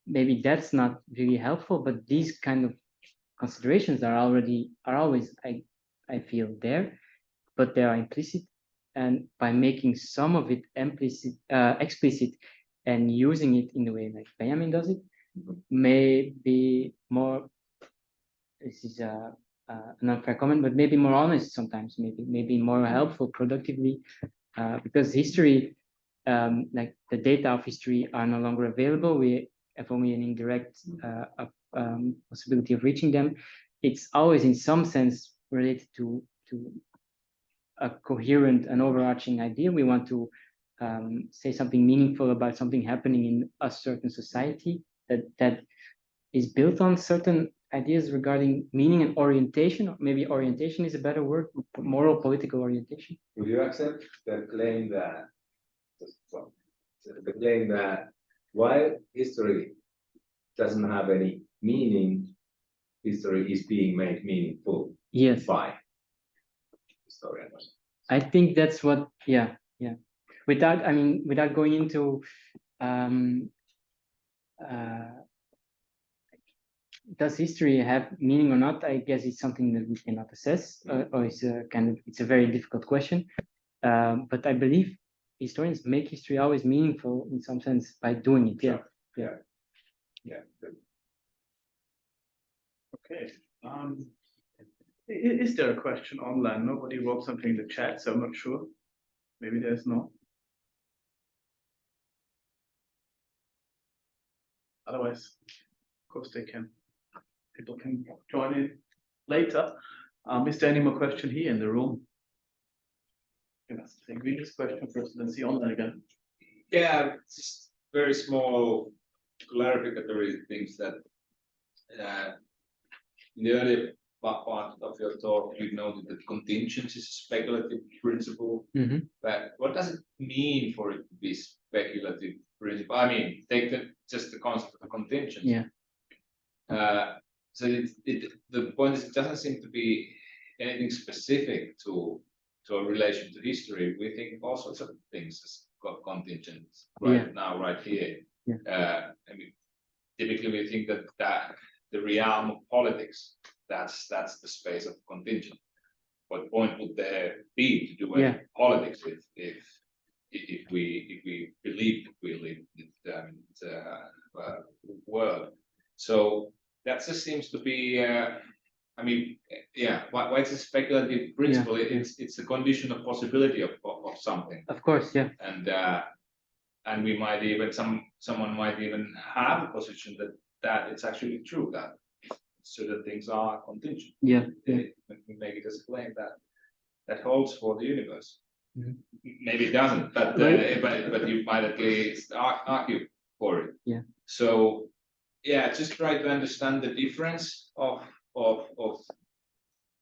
maybe that's not really helpful. But these kind of considerations are always I feel there, but they are implicit. And by making some of it explicit, and using it in the way like Benjamin does it, may be more. This is an unfair comment, but maybe more honest sometimes, maybe more helpful productively, because history, like the data of history, are no longer available. We have only an indirect possibility of reaching them. It's always in some sense related to a coherent and overarching idea. We want to say something meaningful about something happening in a certain society that is built on certain ideas regarding meaning and orientation, or maybe orientation is a better word, moral political orientation. Would you accept the claim that while history doesn't have any meaning, history is being made meaningful? Yes. By historians. I think that's what, yeah. Without going into does history have meaning or not? I guess it's something that we cannot assess, or it's a very difficult question. But I believe historians make history always meaningful in some sense by doing it. Yeah. Sure. Yeah. Okay. Is there a question online? Nobody wrote something in the chat, so I'm not sure. Maybe there's no. Otherwise, of course, people can join in later. Is there any more question here in the room? You must think we this question first, and then see online again. Yeah, just very small clarificatory things that In the earlier part of your talk, you noted that contingence is a speculative principle. But what does it mean for it to be speculative principle? I mean, take just the concept of contingence. Yeah. So the point is, it doesn't seem to be anything specific to a relation to history. We think of all sorts of things as contingent right now, right here. Yeah. I mean, typically we think that the realm of politics, that's the space of contingent. What point would there be to do any politics if we believe that we live in the world? So that just seems to be. I mean, why it's a speculative principle? It's a condition of possibility of something. Of course, yeah. And we might even someone might even have a position that it's actually true that certain things are contingent. Yeah. We make it as a claim that holds for the universe. Maybe it doesn't, but you might at least argue for it. Yeah. So just try to understand the difference of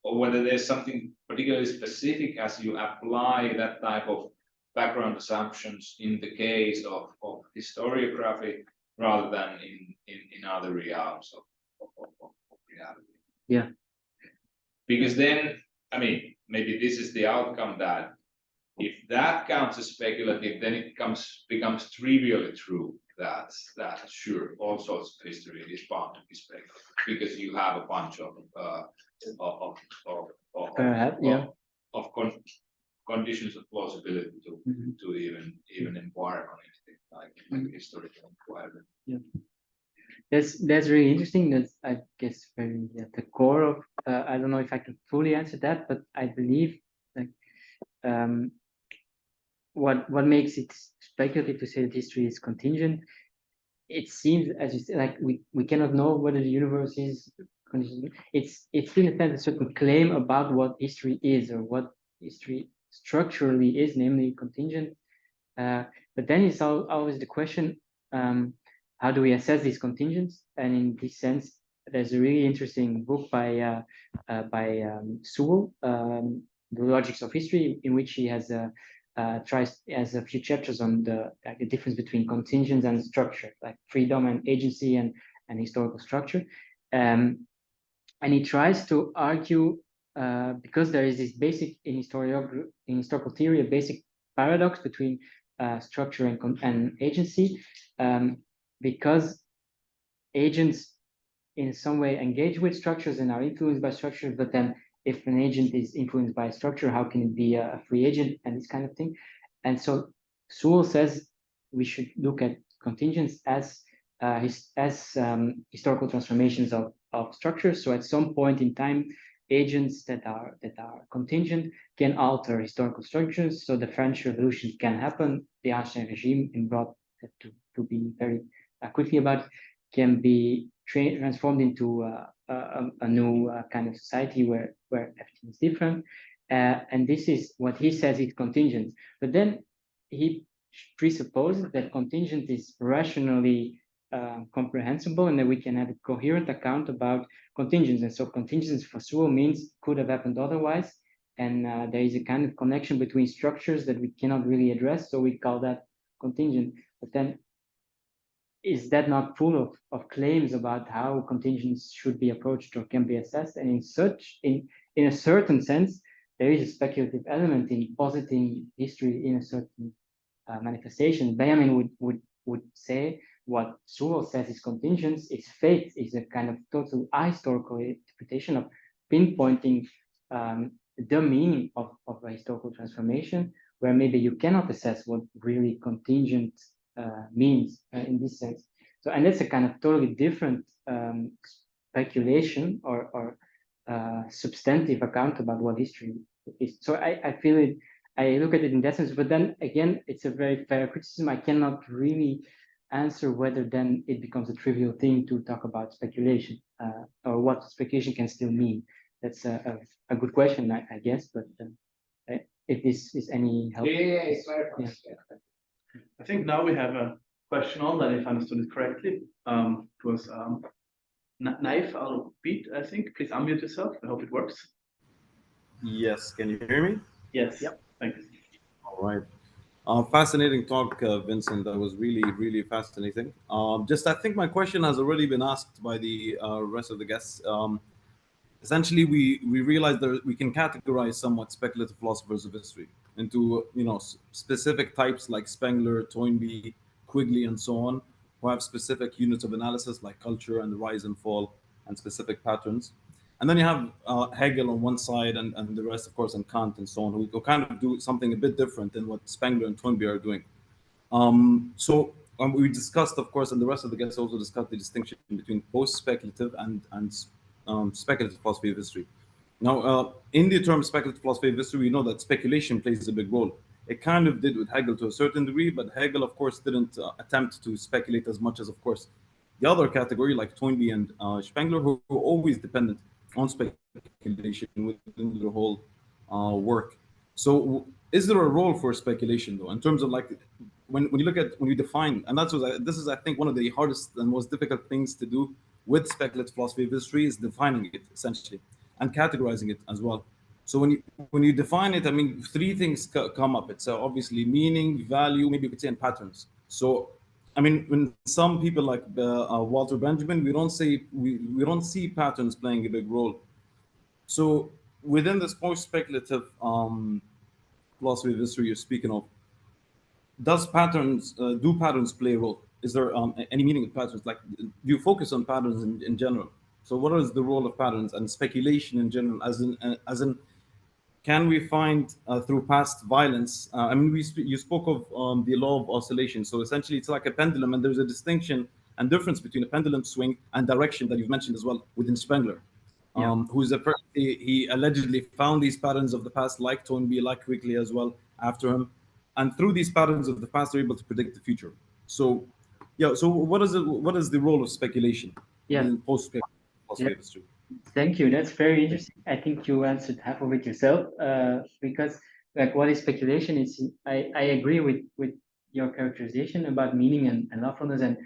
whether there's something particularly specific as you apply that type of background assumptions in the case of historiography rather than in other realms of reality. Yeah. Because then, I mean, maybe this is the outcome that if that counts as speculative, then it becomes trivially true that sure, all sorts of history is bound to be speculative because you have a bunch of conditions of plausibility to even inquire on anything like historical inquiry. Yeah. That's really interesting. That's, I guess, very at the core of. I don't know if I can fully answer that, but I believe like what makes it speculative to say that history is contingent. It seems, as you said, like we cannot know whether the universe is contingent. It's in a sense a certain claim about what history is or what history structurally is, namely contingent. But then it's always the question, how do we assess these contingents? And in this sense, there's a really interesting book by Sewell, The Logics of History, in which he has has a few chapters on the difference between contingents and structure, like freedom and agency and historical structure. And he tries to argue, because there is this basic in historical theory, a basic paradox between structure and agency, because agents in some way engage with structures and are influenced by structures, but then if an agent is influenced by a structure, how can it be a free agent and this kind of thing? And so Sewell says we should look at contingents as historical transformations of structures. So at some point in time, agents that are contingent can alter historical structures. So the French Revolution can happen. The Ancien regime, in broad, to be very quickly about, can be transformed into a new kind of society where everything is different. And this is what he says is contingent. But then he presupposes that contingent is rationally comprehensible and that we can have a coherent account about contingents. And so contingents for Sewell means could have happened otherwise. And there is a kind of connection between structures that we cannot really address. So we call that contingent. But then is that not full of claims about how contingents should be approached or can be assessed? And in a certain sense, there is a speculative element in positing history in a certain manifestation. Benjamin would say what Sewell says is contingence, is fate, is a kind of total ahistorical interpretation of pinpointing the meaning of a historical transformation, where maybe you cannot assess what really contingent means in this sense. So, and that's a kind of totally different speculation or substantive account about what history is. So I feel it, I look at it in that sense, but then again, it's a very fair criticism. I cannot really answer whether then it becomes a trivial thing to talk about speculation or what speculation can still mean. That's a good question, I guess, but if this is any help. It's very I think now we have a question on that, if I understood it correctly. It was Knife out beat, I think. Please unmute yourself. I hope it works. Yes, can you hear me? Yes. Yep. Thanks. All right. Fascinating talk, Vincent. That was really, really fascinating. Just, I think my question has already been asked by the rest of the guests. Essentially, we realize that we can categorize somewhat speculative philosophers of history into, specific types like Spengler, Toynbee, Quigley, and so on, who have specific units of analysis like culture and the rise and fall and specific patterns. And then you have Hegel on one side and the rest, of course, and Kant and so on, who kind of do something a bit different than what Spengler and Toynbee are doing. We discussed, of course, and the rest of the guests also discussed the distinction between post-speculative and speculative philosophy of history. Now, in the term speculative philosophy of history, we know that speculation plays a big role. It kind of did with Hegel to a certain degree, but Hegel, of course, didn't attempt to speculate as much as, of course, the other category, like Toynbee and Spengler, who were always dependent on speculation within their whole work. So, is there a role for speculation, though, in terms of like when you look at when you define, and this is I think one of the hardest and most difficult things to do with speculative philosophy of history is defining it essentially and categorizing it as well. So when you define it, I mean, three things come up. It's obviously meaning, value, maybe you could say, and patterns. So, I mean, when some people like Walter Benjamin, we don't see patterns playing a big role. So within this post-speculative philosophy of history you're speaking of, do patterns play a role? Is there any meaning of patterns? Like, do you focus on patterns in general? So, what is the role of patterns and speculation in general? As in, can we find through past violence? I mean, you spoke of the law of oscillation. So essentially, it's like a pendulum, and there's a distinction and difference between a pendulum swing and direction that you've mentioned as well within Spengler. Yeah. Who's he allegedly found these patterns of the past, like Toynbee, like Quigley as well, after him, and through these patterns of the past, they're able to predict the future. So, yeah. So, what is it? What is the role of speculation Yeah. in post-speculative philosophy Yeah. of history? Thank you. That's very interesting. I think you answered half of it yourself, because like what is speculation? I agree with your characterization about meaning and lawfulness, and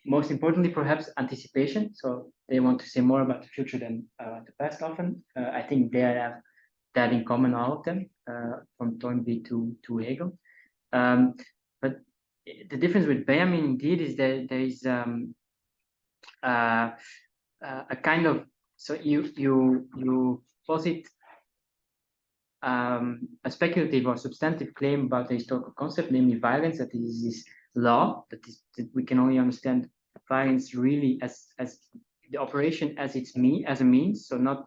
most importantly, perhaps anticipation. So they want to say more about the future than the past. Often, I think they have that in common, all of them, from Toynbee to Hegel. But the difference with Benjamin indeed is that there is a kind of, so you posit a speculative or substantive claim about the historical concept, namely violence, that is this law that we can only understand violence really as the operation as as a means, so not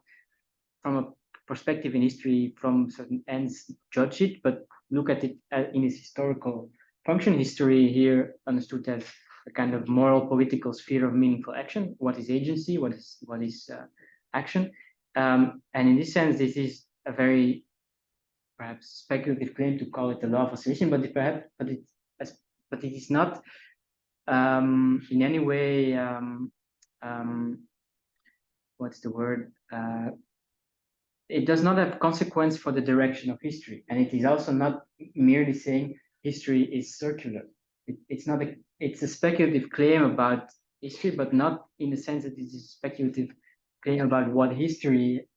from a perspective in history from certain ends judge it, but look at it in its historical function. History here understood as a kind of moral political sphere of meaningful action. What is agency? What is action? And in this sense, this is a very perhaps speculative claim to call it the law of oscillation, but it is not in any way what's the word? It does not have consequence for the direction of history, and it is also not merely saying history is circular. It's a speculative claim about history, but not in the sense that it is a speculative claim about what history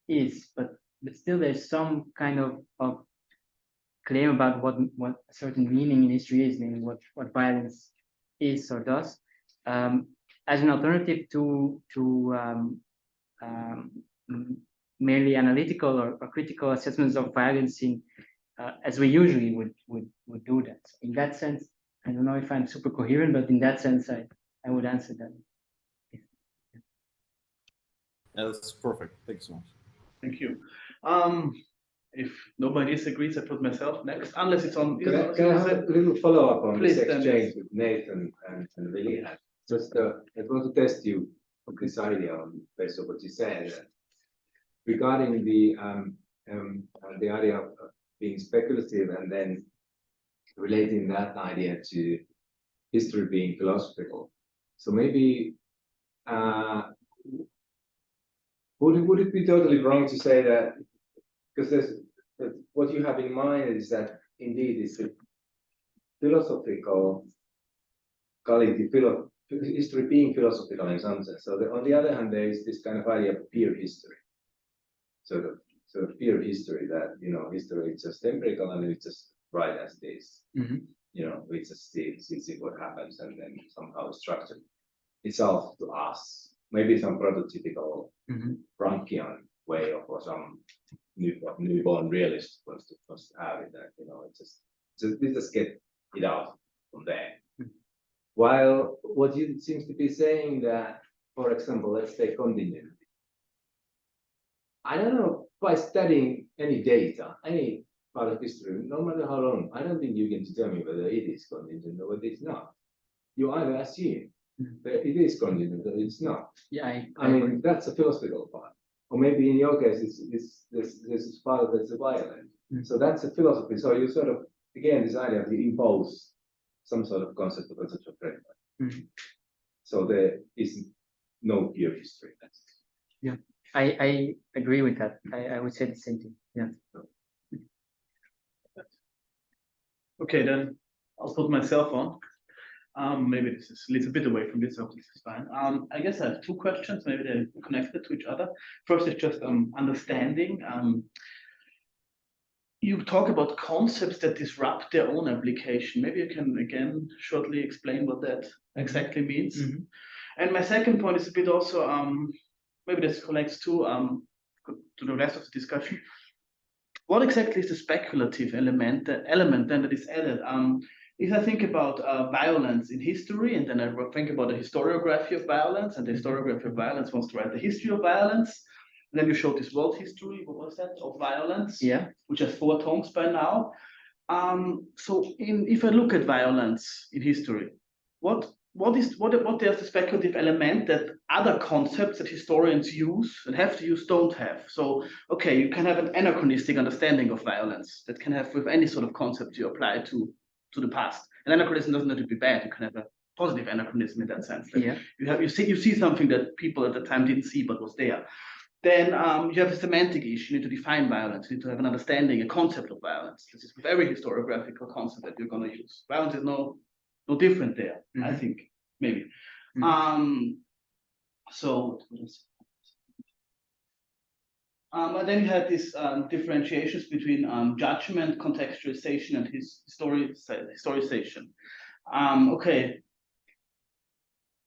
is, but still there's some kind of claim about what a certain meaning in history is, meaning what violence is or does, as an alternative to merely analytical or critical assessments of violence as we usually would do that. So in that sense, I don't know if I'm super coherent, but in that sense, I would answer that. Yeah, that's perfect. Thanks so much. Thank you. If nobody disagrees, I put myself next, unless it's on. Can I have a little follow-up on Please, this Dennis. exchange with Nathan and Willie? Just, I want to test you on this idea based on what you said regarding the idea of being speculative and then relating that idea to history being philosophical. So maybe would it be totally wrong to say that, because what you have in mind is that indeed it's a philosophical quality, history being philosophical in some sense. So on the other hand, there is this kind of idea of peer history. Sort of peer history that, you know, history is just empirical and it's just right as it is. You know, we just see what happens and then somehow structure itself to us. Maybe some prototypical Frankian way of, or some newborn realist wants to have it, that, you know, we just get it out from there. While what you seems to be saying that, for example, let's take continuity. I don't know, by studying any data, any part of history, no matter how long, I don't think you can determine whether it is contingent or whether it's not. You either assume that it is contingent or it's not. Yeah, I mean, that's a philosophical part. Or maybe in your case, this is part of that's a violent. So that's a philosophy. So you sort of, again, this idea of you impose some sort of concept of conceptual framework. So there is no pure history. Yeah, I agree with that. I would say the same thing. Yeah. Okay, then I'll put myself on. Maybe this is a little bit away from this, so this is fine. I guess I have two questions, maybe they're connected to each other. First is just understanding. You talk about concepts that disrupt their own application. Maybe you can again shortly explain what that exactly means. And my second point is a bit also, maybe this connects to the rest of the discussion. What exactly is the speculative element then that is added? If I think about violence in history, and then I think about the historiography of violence, and the historiography of violence wants to write the history of violence, and then you showed this world history, what was that, of violence, which has 4 tomes by now. So if I look at violence in history, what there's the speculative element that other concepts that historians use and have to use don't have? So, okay, you can have an anachronistic understanding of violence that can have with any sort of concept you apply to the past. An anachronism doesn't have to be bad. You can have a positive anachronism in that sense. You see something that people at the time didn't see but was there. Then you have a semantic issue. You need to define violence. You need to have an understanding, a concept of violence. This is with every historiographical concept that you're going to use. Violence is no different there, I think, maybe. And then you have these differentiations between judgment, contextualization, and historization. Okay,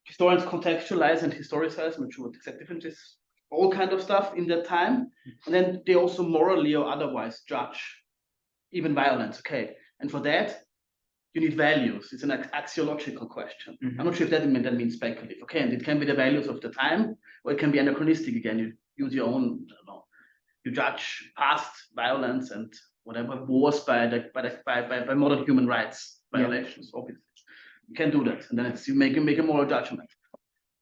historians contextualize and historicize, I'm not sure what exact difference is, all kind of stuff in that time, and then they also morally or otherwise judge even violence. Okay, and for that you need values. It's an axiological question. I'm not sure if that means speculative. Okay, and it can be the values of the time, or it can be anachronistic again. You use your own, I don't know, you judge past violence and whatever wars by modern human rights violations. Obviously, you can do that, and then you make a moral judgment.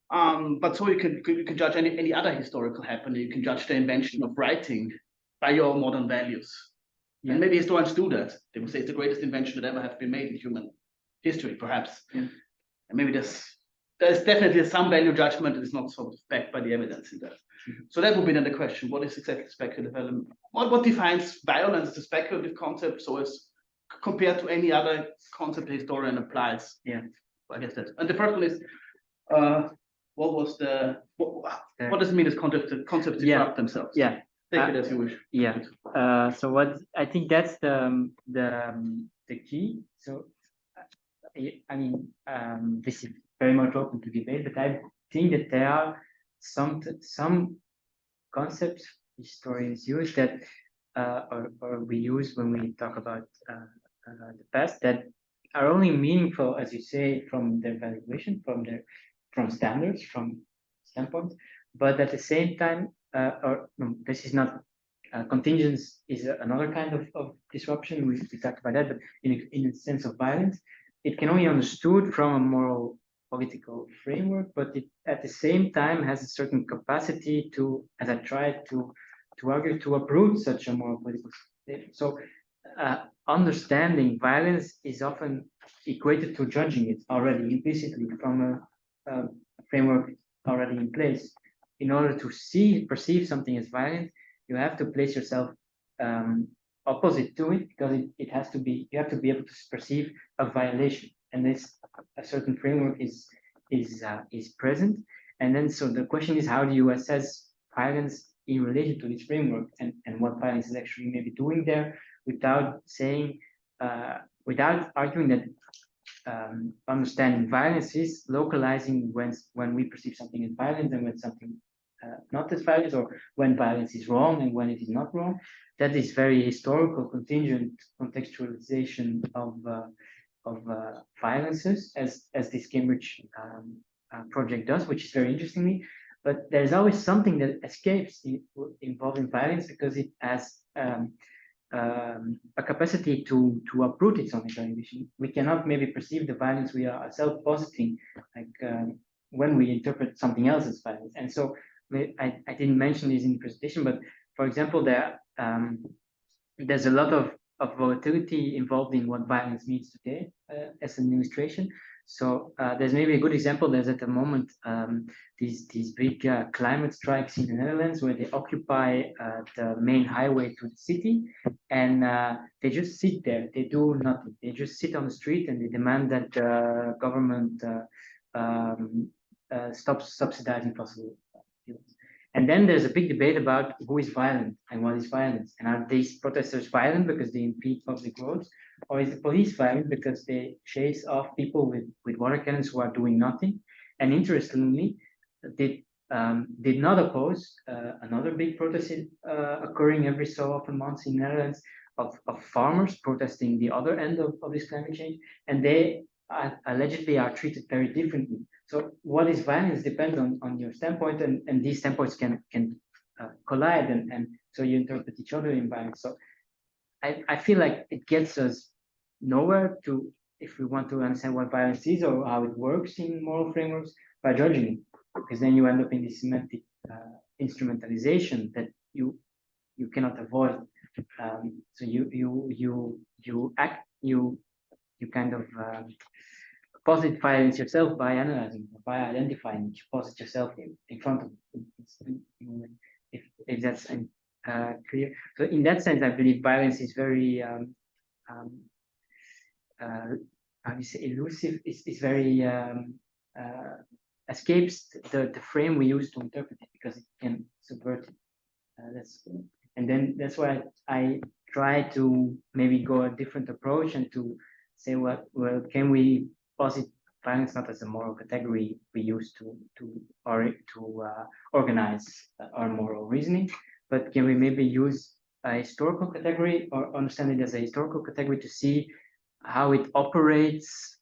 But so you can judge any other historical happening. You can judge the invention of writing by your modern values. And maybe historians do that. They will say it's the greatest invention that ever have been made in human history, perhaps. And maybe there's definitely some value judgment that is not sort of backed by the evidence in that. So that would be then the question: what is exactly speculative element? What defines violence as a speculative concept, so as compared to any other concept the historian applies? I guess that. And the first one is what does it mean as concepts disrupt themselves? Take it as you wish. So what I think that's the key. So I mean, this is very much open to debate, but I think that there are some concepts historians use that or we use when we talk about the past that are only meaningful, as you say, from their evaluation, from standards, from standpoints, but at the same time, this is not contingence is another kind of disruption. We talked about that, but in a sense of violence, it can only be understood from a moral political framework, but it at the same time has a certain capacity to, as I tried to argue, to uproot such a moral political state. So understanding violence is often equated to judging it already implicitly from a framework already in place. In order to perceive something as violent, you have to place yourself opposite to it, because it has to be, you have to be able to perceive a violation, and this a certain framework is is present. And then so the question is, how do you assess violence in relation to this framework, and what violence is actually maybe doing there, without saying, without arguing that understanding violence is localizing when we perceive something as violence and when something not as violence, or when violence is wrong and when it is not wrong. That is very historical, contingent contextualization of violences, as this Cambridge project does, which is very interesting. But there's always something that escapes involving violence, because it has a capacity to uproot its own evaluation. We cannot maybe perceive the violence we are self-positing, like when we interpret something else as violence. And so I didn't mention this in the presentation, but for example, there's a lot of volatility involved in what violence means today as an illustration. So there's maybe a good example. There's at the moment these big climate strikes in the Netherlands, where they occupy the main highway to the city, and they just sit there. They do nothing. They just sit on the street and they demand that the government stops subsidizing fossil fuels. And then there's a big debate about who is violent and what is violence. And are these protesters violent because they impede public roads? Or is the police violent because they chase off people with water cannons who are doing nothing? And interestingly, did not oppose another big protest occurring every so often months in the Netherlands of farmers protesting the other end of this climate change. And they allegedly are treated very differently. So what is violence depends on your standpoint, and these standpoints can collide, and so you interpret each other in violence. So I feel like it gets us nowhere if we want to understand what violence is or how it works in moral frameworks, by judging it, because then you end up in this semantic instrumentalization that you cannot avoid. So you kind of posit violence yourself by analyzing, by identifying it. You posit yourself in front of it, if that's clear. So in that sense, I believe violence is very how do you say, elusive. It's very escapes the frame we use to interpret it, because it can subvert it. That's why I try to maybe go a different approach and to say, well, can we posit violence not as a moral category we use to organize our moral reasoning, but can we maybe use a historical category, or understand it as a historical category, to see how it operates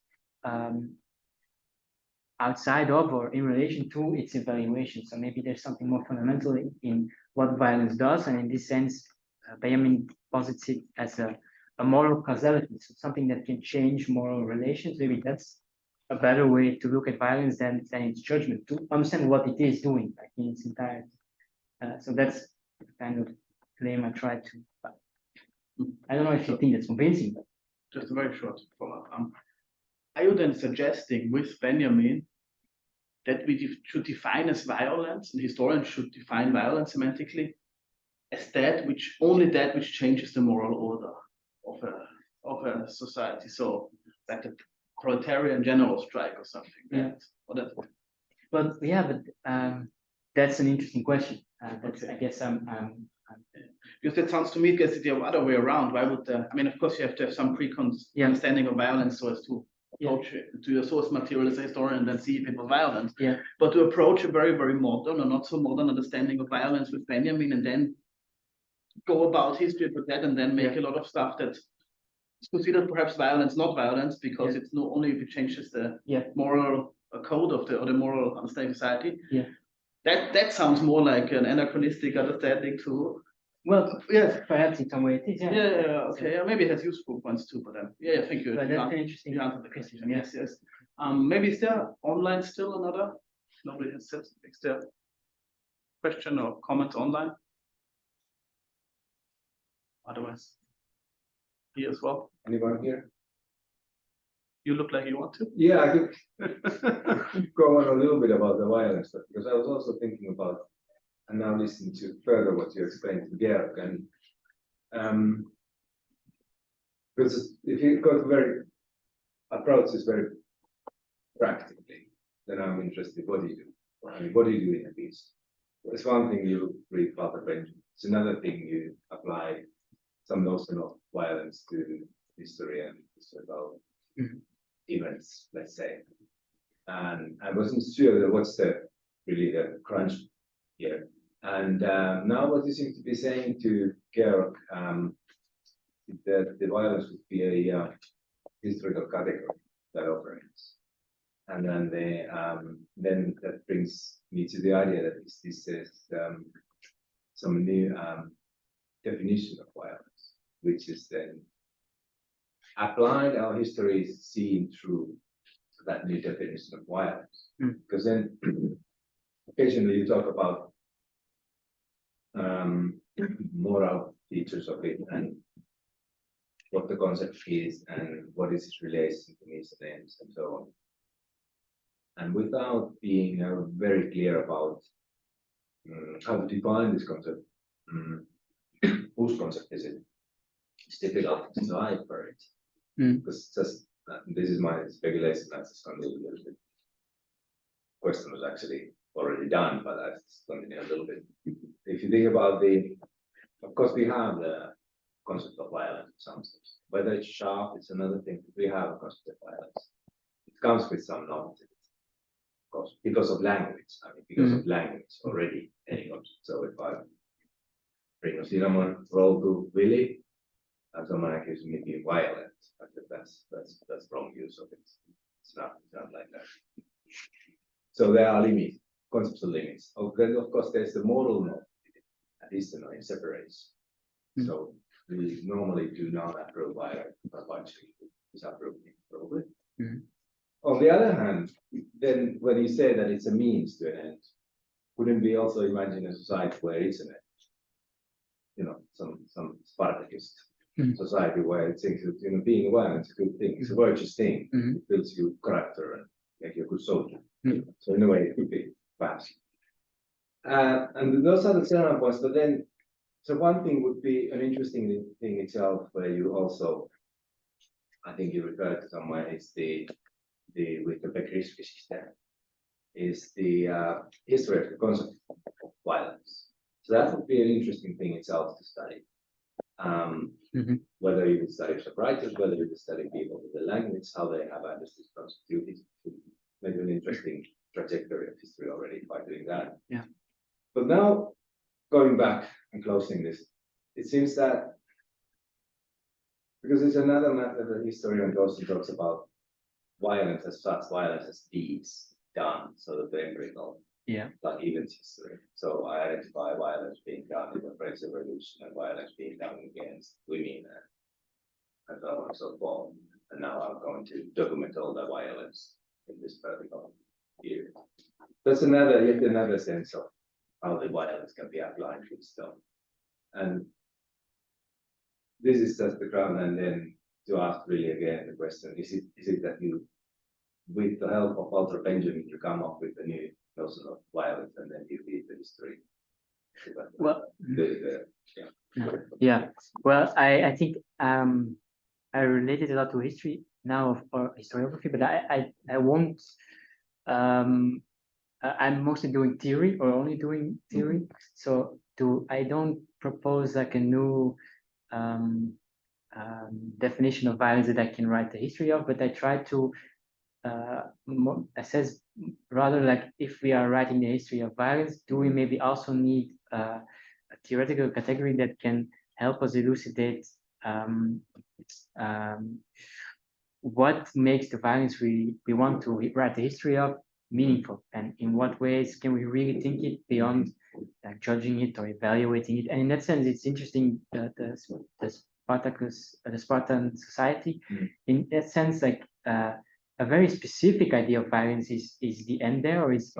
outside of or in relation to its evaluation. So maybe there's something more fundamental in what violence does, and in this sense, Benjamin posits it as a moral causality, so something that can change moral relations. Maybe that's a better way to look at violence than its judgment, to understand what it is doing, like in its entirety. So that's the kind of claim I try to. I don't know if you think that's convincing, but just a very short follow-up. Are you then suggesting with Benjamin that we should define as violence, and historians should define violence semantically as that which changes the moral order of a society? So like a proletarian general strike or something. Yeah. But that's an interesting question. Okay. I guess because that sounds to me it's the other way around. Why would of course you have to have some understanding of violence so as to approach it to your source material as a historian and then see if it was violent. Yeah. But to approach a very, very modern or not so modern understanding of violence with Benjamin, and then go about history with that, and then make a lot of stuff that is considered perhaps violence, not violence, because it's not only if it changes the moral code of the moral understanding of society. Yeah. That sounds more like an anachronistic understanding to. Well, yes, perhaps in some way it is. Okay. Maybe it has useful points too, but thank you. But that's interesting. You answered the question. Yes. Maybe is there online still another? Nobody has said. Is there question or comment online? Otherwise, here as well. Anyone here? You look like you want to. Yeah, I could go on a little bit about the violence stuff, because I was also thinking about, and now listening to further what you explained to Georg, and because if you go to approach this very practically, then I'm interested, what do you do? I mean, what do you do in a piece? It's one thing you read Walter Benjamin. It's another thing you apply some notion of violence to history and historical events, let's say. And I wasn't sure that what's really the crunch here. And now what you seem to be saying to Georg, that the violence would be a historical category that operates. And then that brings me to the idea that this is some new definition of violence, which is then applied. Our history is seen through that new definition of violence, because then occasionally you talk about moral features of it and what the concept is and what is its relation to means and ends and so on. And without being very clear about how to define this concept, whose concept is it? It's difficult to decipher it. Because just this is my speculation. That's just going to be a little bit. Question was actually already done, but I just continue a little bit. If you think about of course, we have the concept of violence in some sense. Whether it's sharp, it's another thing. We have a concept of violence. It comes with some knowledge. Of course, because of language. I mean, because of language already. Anyway, so if I bring a cinnamon roll to Willie, and someone accuses me of being violent, I think that's wrong use of it. It's not like that. So there are limits, conceptual limits. Then of course there's the moral norm, at least in separates. So we normally do not approve violence, but actually disapprove it probably. On the other hand, then when you say that it's a means to an end, couldn't we also imagine a society where it's an end? You know, some Spartacist society where it thinks that being violent is a good thing, it's a virtuous thing, it builds you character and makes you a good soldier. So in a way, it could be perhaps. And those are the general points. But then, so one thing would be an interesting thing itself, where you also, I think you referred to somewhere, is with the Beck-Risky system, is the history of the concept of violence. So that would be an interesting thing itself to study. Whether you would study some writers, whether you would study people with the language, how they have understood concept, maybe an interesting trajectory of history already by doing that. Yeah. But now, going back and closing this, it seems that because it's another matter that historian goes and talks about violence as such, violence as deeds done, so that the empirical, like events history. So I identify violence being done in the French Revolution and violence being done against women and so on and so forth. And now I'm going to document all the violence in this particular period. That's yet another sense of how the violence can be applied to stuff. And this is just the ground, and then to ask really again the question, is it that you, with the help of Walter Benjamin, you come up with a new notion of violence and then you read the history? Well, well, I think I related a lot to history now or historiography, but I won't. I'm mostly doing theory or only doing theory. So I don't propose like a new definition of violence that I can write the history of, but I try to assess rather like if we are writing the history of violence, do we maybe also need a theoretical category that can help us elucidate what makes the violence we want to write the history of meaningful, and in what ways can we really think it beyond like judging it or evaluating it. And in that sense, it's interesting that the Spartan society, in that sense, like a very specific idea of violence is the end there, or it's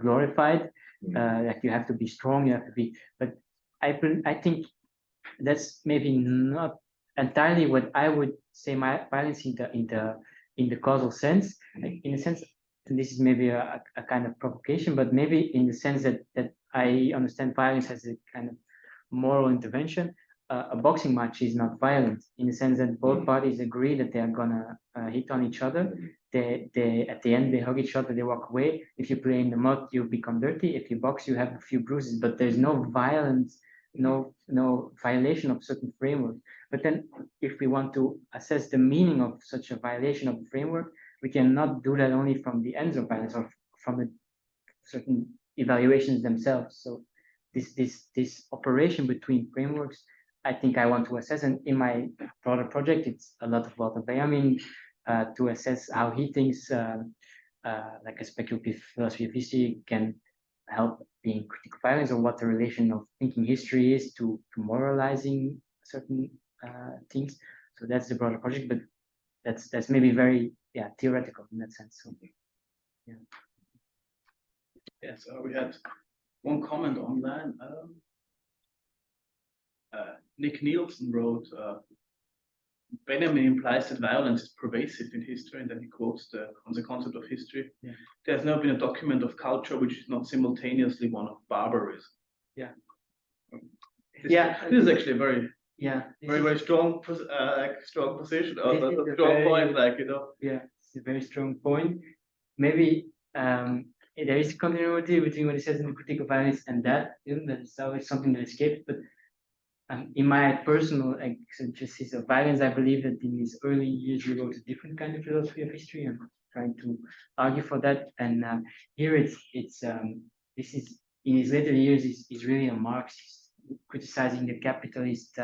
glorified. Like you have to be strong, you have to be. But I think that's maybe not entirely what I would say my violence in the causal sense. Like in a sense, and this is maybe a kind of provocation, but maybe in the sense that I understand violence as a kind of moral intervention. a boxing match is not violent in the sense that both parties agree that they are gonna hit on each other. They at the end they hug each other, they walk away. If you play in the mud, you become dirty. If you box, you have a few bruises, but there's no violence, no violation of certain framework. But then, if we want to assess the meaning of such a violation of the framework, we cannot do that only from the ends of violence or from the certain evaluations themselves. So this operation between frameworks, I think I want to assess, and in my broader project, it's a lot about Benjamin to assess how he thinks like a speculative philosophy of history can help being critical violence, or what the relation of thinking history is to moralizing certain things. So that's the broader project, but that's maybe very theoretical in that sense. So yeah. Yes, we had one comment online. Nick Nielsen wrote, Benjamin implies that violence is pervasive in history, and then he quotes the concept of history. Yeah. There's never been a document of culture which is not simultaneously one of barbarism. Yeah. This is actually a very very strong strong position, or This is a a strong very- point, like, you know. Yeah, it's a very strong point. Maybe there is continuity between what he says in the critique of violence and that. That's always something that escapes. But in my personal exegesis of violence, I believe that in his early years he wrote a different kind of philosophy of history. I'm trying to argue for that. And here it's this is in his later years is really a Marxist, criticizing the capitalist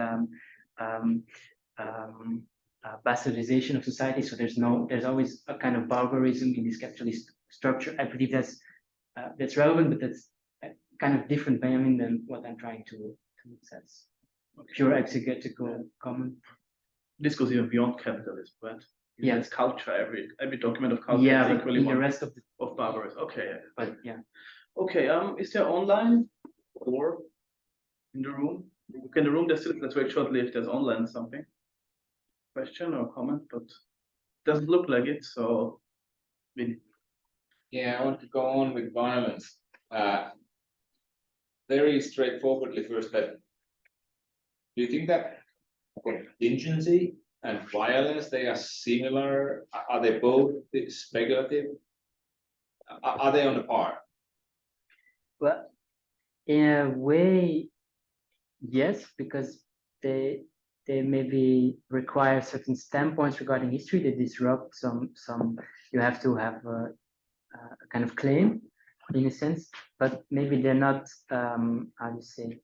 bastardization of society. So there's always a kind of barbarism in this capitalist structure. I believe that's relevant, but that's kind of different, Benjamin, than what I'm trying to assess. Pure exegetical comment. This goes even beyond capitalism, right? Yeah. It's culture. Every document of culture Yeah, is but equally in the one rest of barbarism. Okay. but yeah. Okay. Is there online or in the room? Okay, in the room, let's wait shortly if there's online something. Question or comment, but doesn't look like it. So, Yeah, I want to go on with violence. Very straightforwardly first, that do you think that contingency and violence, they are similar? Are they both speculative? Are they on the par? Well, in a way, yes, because they maybe require certain standpoints regarding history. They disrupt some. You have to have a kind of claim, in a sense, but maybe they're not. How do you say?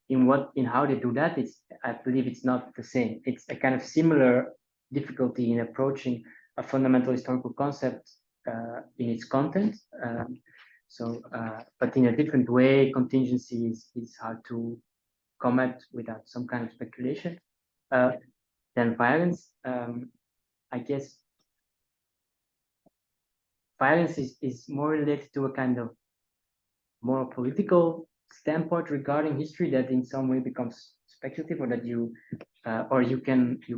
In how they do that, I believe it's not the same. It's a kind of similar difficulty in approaching a fundamental historical concept in its content. But in a different way, contingency is hard to comment without some kind of speculation. Then violence, I guess violence is more related to a kind of more political standpoint regarding history that in some way becomes speculative, or that you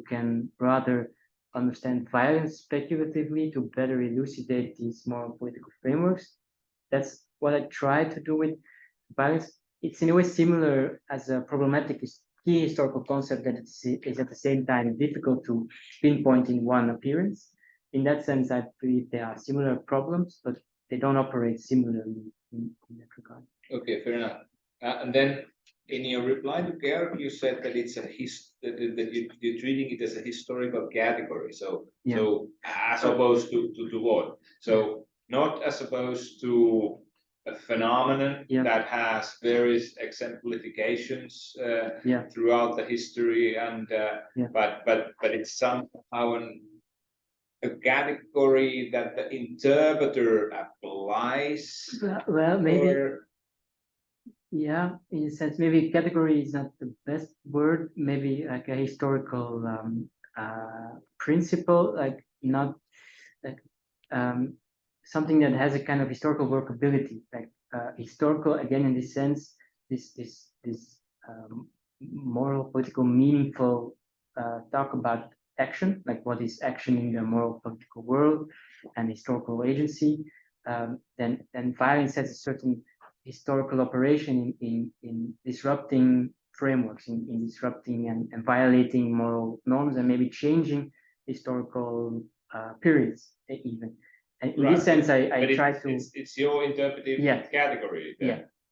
can rather understand violence speculatively to better elucidate these more political frameworks. That's what I try to do with violence. It's in a way similar as a problematic key historical concept that is at the same time difficult to pinpoint in one appearance. In that sense, I believe there are similar problems, but they don't operate similarly in that regard. Okay, fair enough. And then in your reply to Georg, you said that it's that you're treating it as a historical category. So Yeah. so as opposed to what? So not as opposed to a phenomenon Yeah. that has various exemplifications throughout the history, and but it's somehow a category that the interpreter applies. Well, maybe. Or, Yeah, in a sense, maybe category is not the best word. Maybe like a historical principle, like not like something that has a kind of historical workability, like historical again in this sense, this moral, political, meaningful talk about action, like what is action in the moral political world and historical agency. Then violence has a certain historical operation in disrupting frameworks, in disrupting and violating moral norms, and maybe changing historical periods even. And in this sense, I try to. It's your interpretive category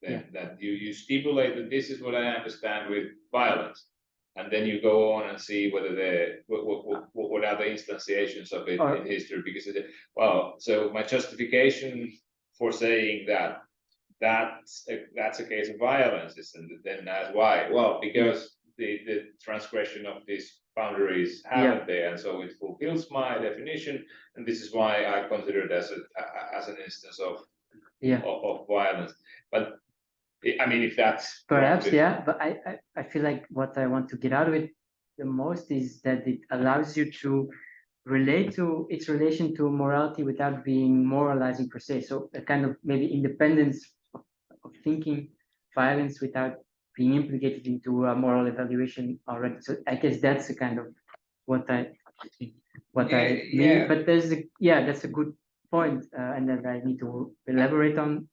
that you stipulate that this is what I understand with violence, and then you go on and see whether what are the instantiations of it in history. Because so my justification for saying that's a case of violence, and then that's why. Well, because the transgression of these boundaries happened there, and so it fulfills my definition, and this is why I consider it as an instance of violence. But I mean, if that's perhaps but I feel like what I want to get out of it the most is that it allows you to relate to its relation to morality without being moralizing per se. So a kind of maybe independence of thinking violence without being implicated into a moral evaluation already. So I guess that's a kind of what I mean. But there's that's a good point, and that I need to elaborate on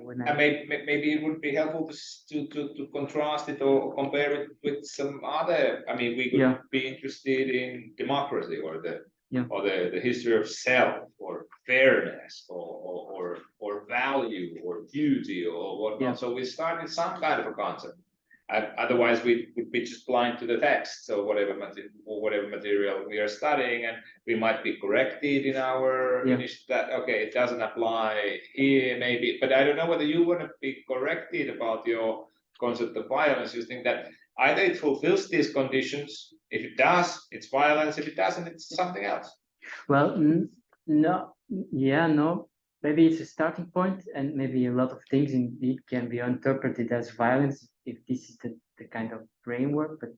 when I. Maybe it would be helpful to contrast it or compare it with some other. I mean, we could be interested in democracy or the history of self or fairness or value or beauty or whatnot. So we start with some kind of a concept. Otherwise, we would be just blind to the text. So whatever material we are studying, and we might be corrected in our that it doesn't apply here, maybe. But I don't know whether you want to be corrected about your concept of violence. You think that either it fulfills these conditions. If it does, it's violence. If it doesn't, it's something else. Well, no. Maybe it's a starting point, and maybe a lot of things indeed can be interpreted as violence if this is the kind of framework. But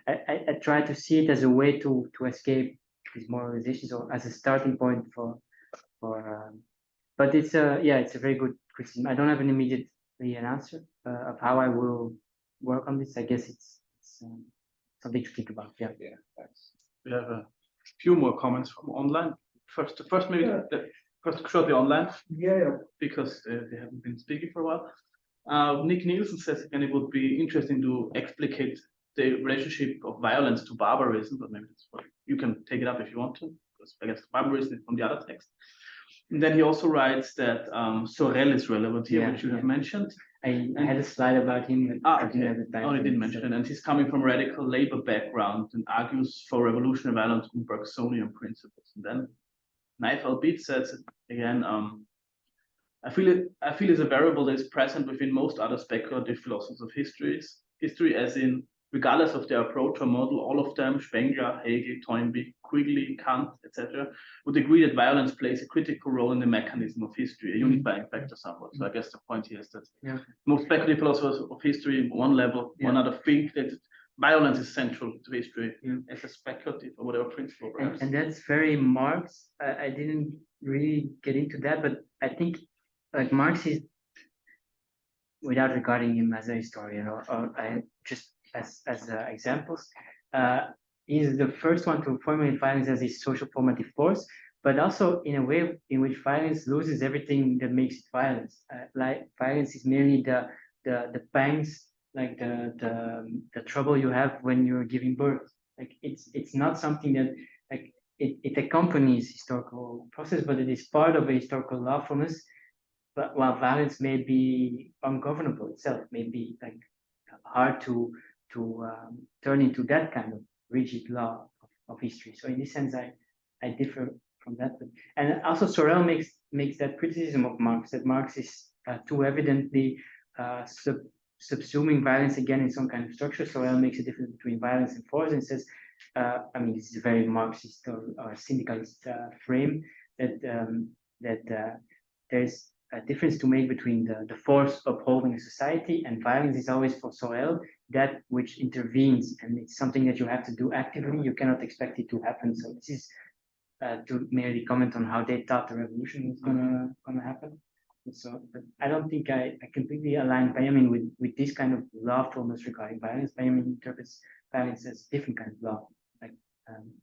I try to see it as a way to escape these moralizations, or as a starting point for. But it's a very good criticism. I don't have an immediately an answer of how I will work on this. I guess it's something to think about. Yeah. Thanks. We have a few more comments from online. First maybe first shortly online. Because they haven't been speaking for a while. Nick Nielsen says again, it would be interesting to explicate the relationship of violence to barbarism, but maybe that's what you can take it up if you want to, because I guess barbarism is from the other text. And then he also writes that Sorel is relevant here, which you have mentioned. I had a slide about him. I didn't mention it. And he's coming from a radical labor background and argues for revolutionary violence from Bergsonian principles. And then Knife Albeit says again, I feel it's a variable that is present within most other speculative philosophies of history, as in, regardless of their approach or model, all of them, Spengler, Hegel, Toynbee, Quigley, Kant, etc., would agree that violence plays a critical role in the mechanism of history, a unifying factor somewhat. So I guess the point here is that most speculative philosophers of history, one level, one other think that violence is central to history as a speculative or whatever principle. And that's very Marx. I didn't really get into that, but I think like Marx is, without regarding him as a historian or just as examples, he's the first one to formulate violence as a social formative force, but also in a way in which violence loses everything that makes it violence. Like violence is merely the pangs, like the trouble you have when you're giving birth. Like it's not something that like it accompanies historical process, but it is part of a historical lawfulness. But while violence may be ungovernable itself, may be like hard to turn into that kind of rigid law of history. So in this sense, I differ from that. And also Sorel makes that criticism of Marx, that Marx is too evidently subsuming violence again in some kind of structure. Sorel makes a difference between violence and force and says, I mean, this is a very Marxist or syndicalist frame, that there's a difference to make between the force upholding a society, and violence is always for Sorel that which intervenes, and it's something that you have to do actively. You cannot expect it to happen. So this is to merely comment on how they thought the revolution was gonna happen. So, but I don't think I completely align Benjamin with this kind of lawfulness regarding violence. Benjamin interprets violence as a different kind of law, like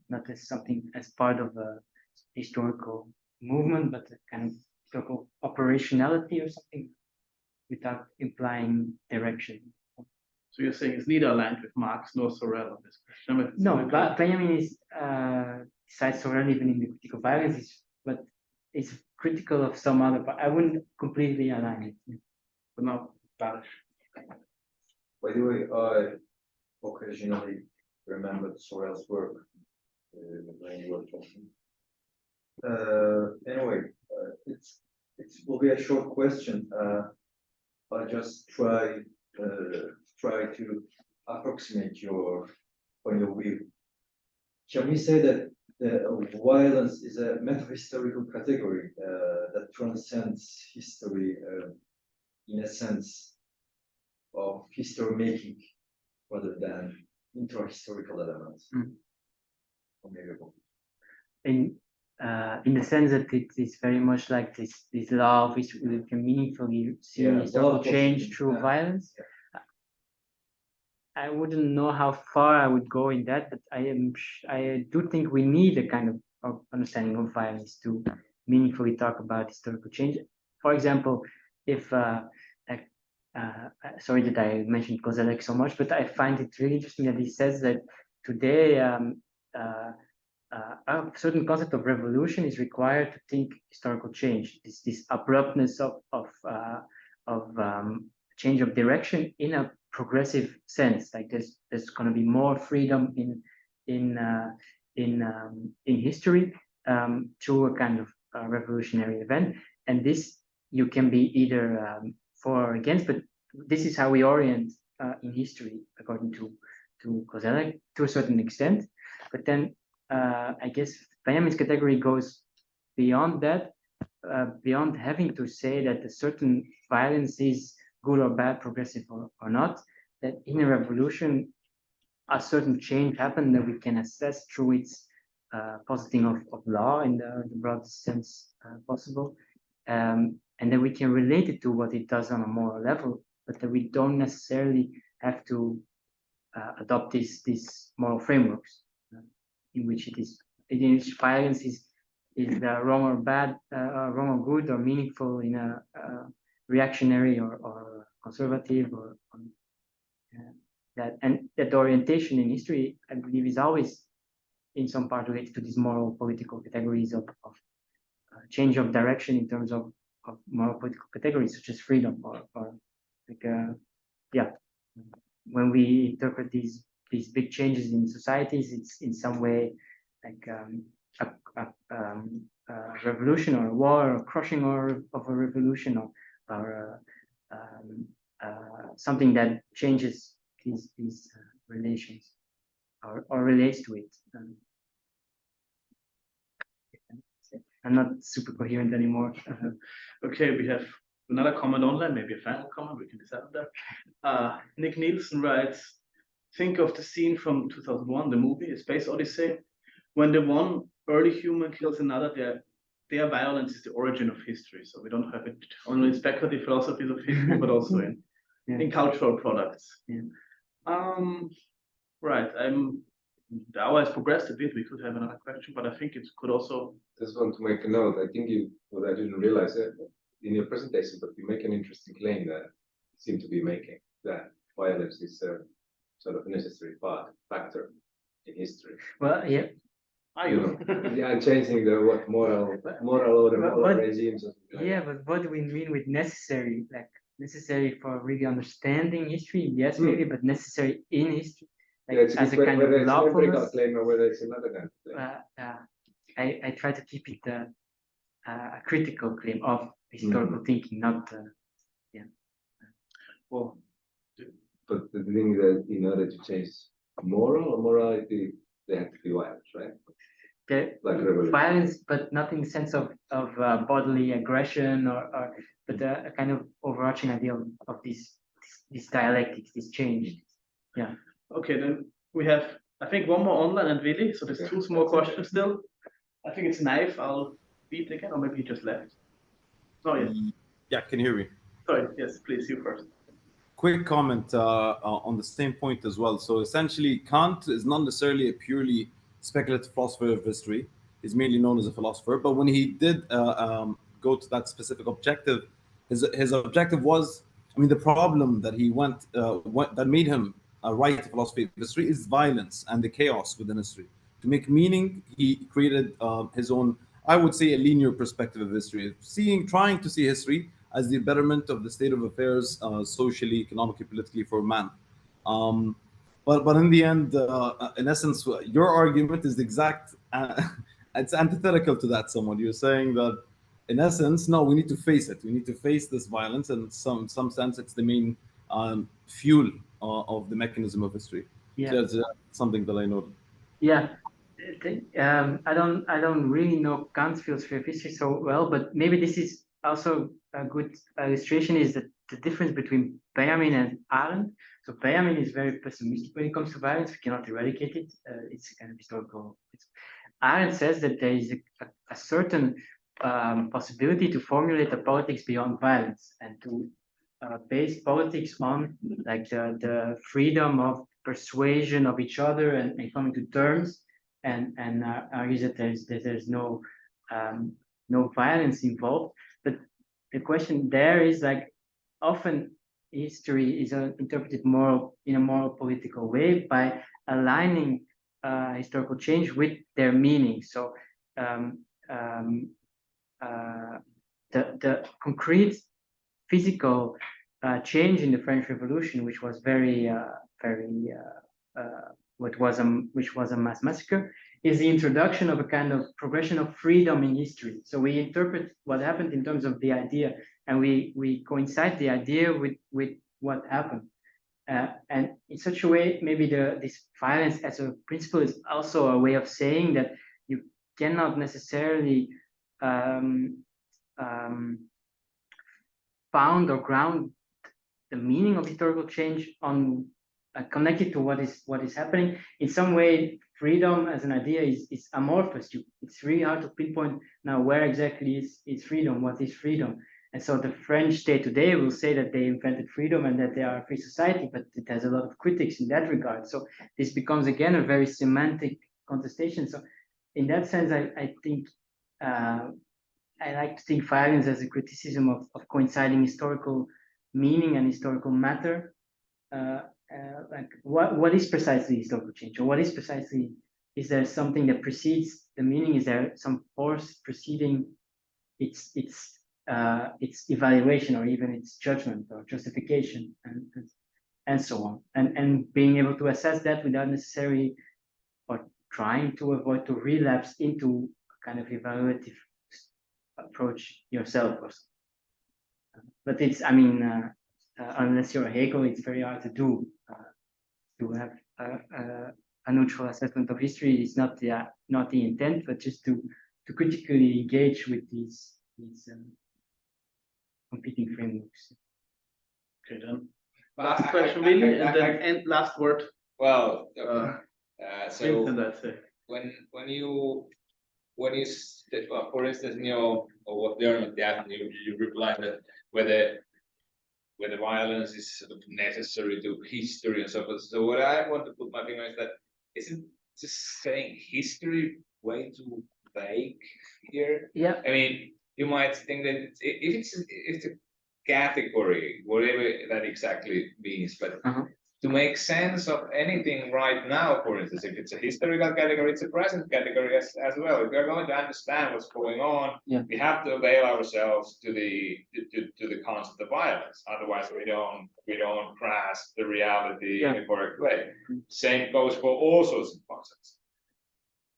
not as something as part of a historical movement, but a kind of historical operationality or something. without implying direction. So you're saying it's neither aligned with Marx nor Sorel on this question? No, but Benjamin is besides Sorel even in the critical violence, but it's critical of some other. But I wouldn't completely align it. But not Balish. By the way, I occasionally remembered Sorel's work when you were talking. Anyway, it will be a short question. I just try to approximate your point of view. Can we say that violence is a metahistorical category that transcends history in a sense of history making rather than intrahistorical elements? Or maybe both. In the sense that it is very much like this law of which we can meaningfully see historical change through violence. I wouldn't know how far I would go in that, but I do think we need a kind of understanding of violence to meaningfully talk about historical change. For example, if sorry that I mentioned Kozelek so much, but I find it really interesting that he says that today a certain concept of revolution is required to think historical change. This abruptness of change of direction in a progressive sense. Like there's going to be more freedom in history through a kind of revolutionary event, and this you can be either for or against. But this is how we orient in history, according to Kozelek, to a certain extent. But then I guess Benjamin's category goes beyond that, beyond having to say that a certain violence is good or bad, progressive or not, that in a revolution, a certain change happened that we can assess through its positing of law in the broadest sense possible, and then we can relate it to what it does on a moral level, but that we don't necessarily have to adopt these moral frameworks in which in which violence is wrong or bad, wrong or good or meaningful in a reactionary or conservative or that orientation in history, I believe, is always in some part related to these moral political categories of change of direction in terms of moral political categories such as freedom or like when we interpret these big changes in societies, it's in some way like a revolution or a war or crushing of a revolution or something that changes these relations or relates to it. I'm not super coherent anymore. Okay, we have another comment online, maybe a final comment, we can decide on that. Nick Nielsen writes, think of the scene from 2001, the movie, A Space Odyssey, when the one early human kills another, their violence is the origin of history. So we don't have it only in speculative philosophies of history, but also in cultural products. Right, the hour has progressed a bit. We could have another question, but I think it could also. Just want to make a note. I think I didn't realize it in your presentation, but you make an interesting claim that you seem to be making, that violence is a sort of necessary factor in history. Well, yeah. Are you? Changing the moral or the moral regimes. Yeah, but what do we mean with necessary? Like necessary for really understanding history? Yes, maybe, but necessary in history. Like, as a kind of lawfulness. Claim or whether it's another kind of claim. I try to keep it a critical claim of historical thinking, not Well, but the thing that in order to change moral or morality, they have to be violent, right? Like violence, but not in the sense of bodily aggression but a kind of overarching idea of this dialectics, this change. Yeah. Okay, then we have, I think, one more online and Willy, so there's two more questions still. I think it's Knife, I'll beat again, or maybe he just left. Oh, yeah. Yeah, can you hear me? Sorry, yes, please, you first. Quick comment on the same point as well. So essentially, Kant is not necessarily a purely speculative philosopher of history. He's mainly known as a philosopher. But when he did go to that specific objective, his objective was I mean, the problem that he that made him write philosophy of history is violence and the chaos within history. To make meaning, he created his own, I would say, a linear perspective of history, trying to see history as the betterment of the state of affairs, socially, economically, politically, for man. Um, but in the end, in essence, your argument is exact. It's antithetical to that. Somewhat, you're saying that, in essence, no, we need to face it. We need to face this violence, and in some sense, it's the main fuel of the mechanism of history. Yeah. So that's something that I noted. Yeah, I don't really know Kant's philosophy of history so well, but maybe this is also a good illustration is that the difference between Benjamin and Arendt. So Benjamin is very pessimistic when it comes to violence. We cannot eradicate it. It's a kind of historical. Arendt says that there is a certain possibility to formulate a politics beyond violence and to base politics on like the freedom of persuasion of each other and coming to terms and argues that there's no no violence involved. But the question there is like often history is interpreted more in a more political way by aligning historical change with their meaning. So the concrete physical change in the French Revolution, which was which was a mass massacre, is the introduction of a kind of progression of freedom in history. So we interpret what happened in terms of the idea, and we coincide the idea with what happened. And in such a way, maybe this violence as a principle is also a way of saying that you cannot necessarily found or ground the meaning of historical change on connected to what is happening. In some way, freedom as an idea is amorphous. It's really hard to pinpoint now where exactly is freedom, what is freedom. And so the French state today will say that they invented freedom and that they are a free society, but it has a lot of critics in that regard. So this becomes again a very semantic contestation. So in that sense, I think I like to think violence as a criticism of coinciding historical meaning and historical matter. Like what is precisely historical change, or what is precisely, is there something that precedes the meaning? Is there some force preceding its evaluation or even its judgment or justification and so on, and being able to assess that without necessarily or trying to avoid to relapse into a kind of evaluative approach yourself. But it's, I mean, unless you're a Hegel, it's very hard to do. To have a neutral assessment of history is not the intent, but just to critically engage with these competing frameworks. Okay, then. Last question, really, and then last word. Well, So when you for instance, in your or what they're you reply that whether violence is sort of necessary to history and so forth. So what I want to put my finger is that isn't just saying history way too vague here? Yeah. I mean, you might think that if it's a category, whatever that exactly means, but to make sense of anything right now, for instance, if it's a historical category, it's a present category as well. If we're going to understand what's going on, we have to avail ourselves to the concept of violence. Otherwise, we don't grasp the reality in a correct way. Same goes for all sorts of concepts.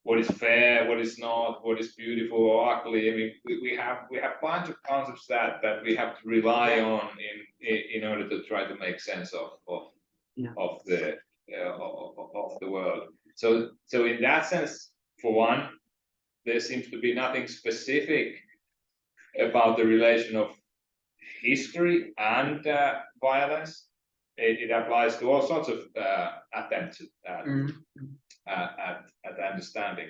What is fair, what is not, what is beautiful or ugly. I mean, we have a bunch of concepts that we have to rely on in order to try to make sense of the world. So in that sense, for one, there seems to be nothing specific about the relation of history and violence. It applies to all sorts of attempts at understanding.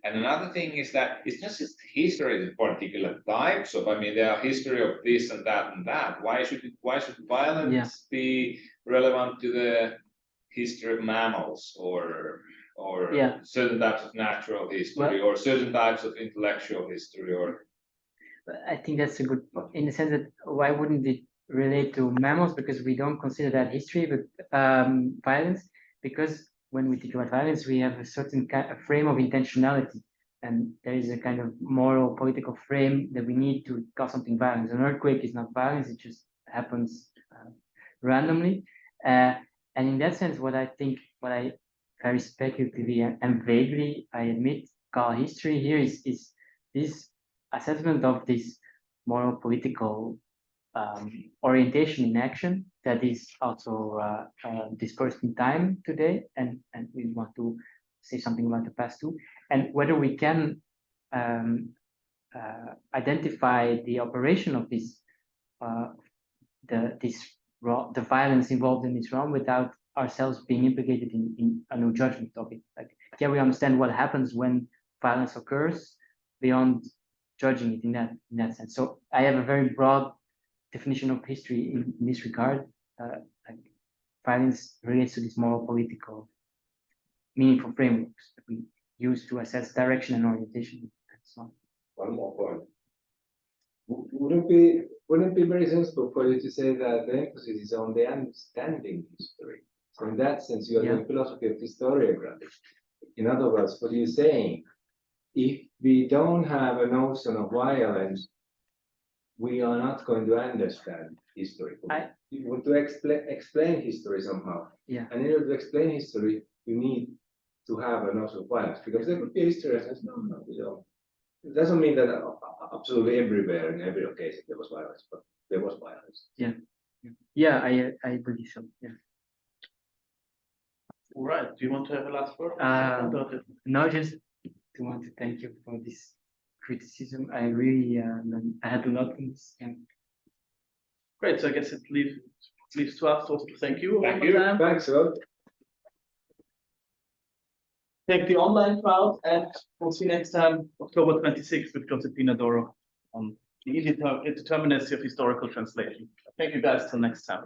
And another thing is that it's not just history in particular types of. I mean, there are history of this and that and that. Why should violence be relevant to the history of mammals or certain types of natural history or certain types of intellectual history? Or I think that's a good point, in the sense that why wouldn't it relate to mammals because we don't consider that history, but violence, because when we think about violence, we have a certain kind of frame of intentionality, and there is a kind of moral, political frame that we need to call something violence. An earthquake is not violence; it just happens randomly. And in that sense, what I very speculatively and vaguely, I admit, call history here is this assessment of this moral, political orientation in action that is also dispersed in time today, and we want to say something about the past too, and whether we can identify the operation of this the violence involved in this realm without ourselves being implicated in a new judgment of it. Like, can we understand what happens when violence occurs beyond judging it in that sense? So I have a very broad definition of history in this regard. Like, violence relates to these moral, political, meaningful frameworks that we use to assess direction and orientation and so on. One more point. Wouldn't it be very sensible for you to say that the emphasis is on the understanding history? So in that sense, you are doing philosophy of historiography. In other words, what you're saying, if we don't have a notion of violence, we are not going to understand history. You want to explain history somehow. Yeah. And in order to explain history, you need to have a notion of violence, because there could be a history that says, no, we don't. It doesn't mean that absolutely everywhere in every occasion there was violence, but there was violence. Yeah, I believe so. Yeah. All right. Do you want to have a last word? No, just to want to thank you for this criticism. I really I had a lot in this. And Great. So I guess it leaves to us also to thank you. Thank one more you. time. Thanks a lot. Thank the online crowd, and we'll see you next time, October 26th, with Josepina Doro on the indeterminacy of historical translation. Thank you guys till next time.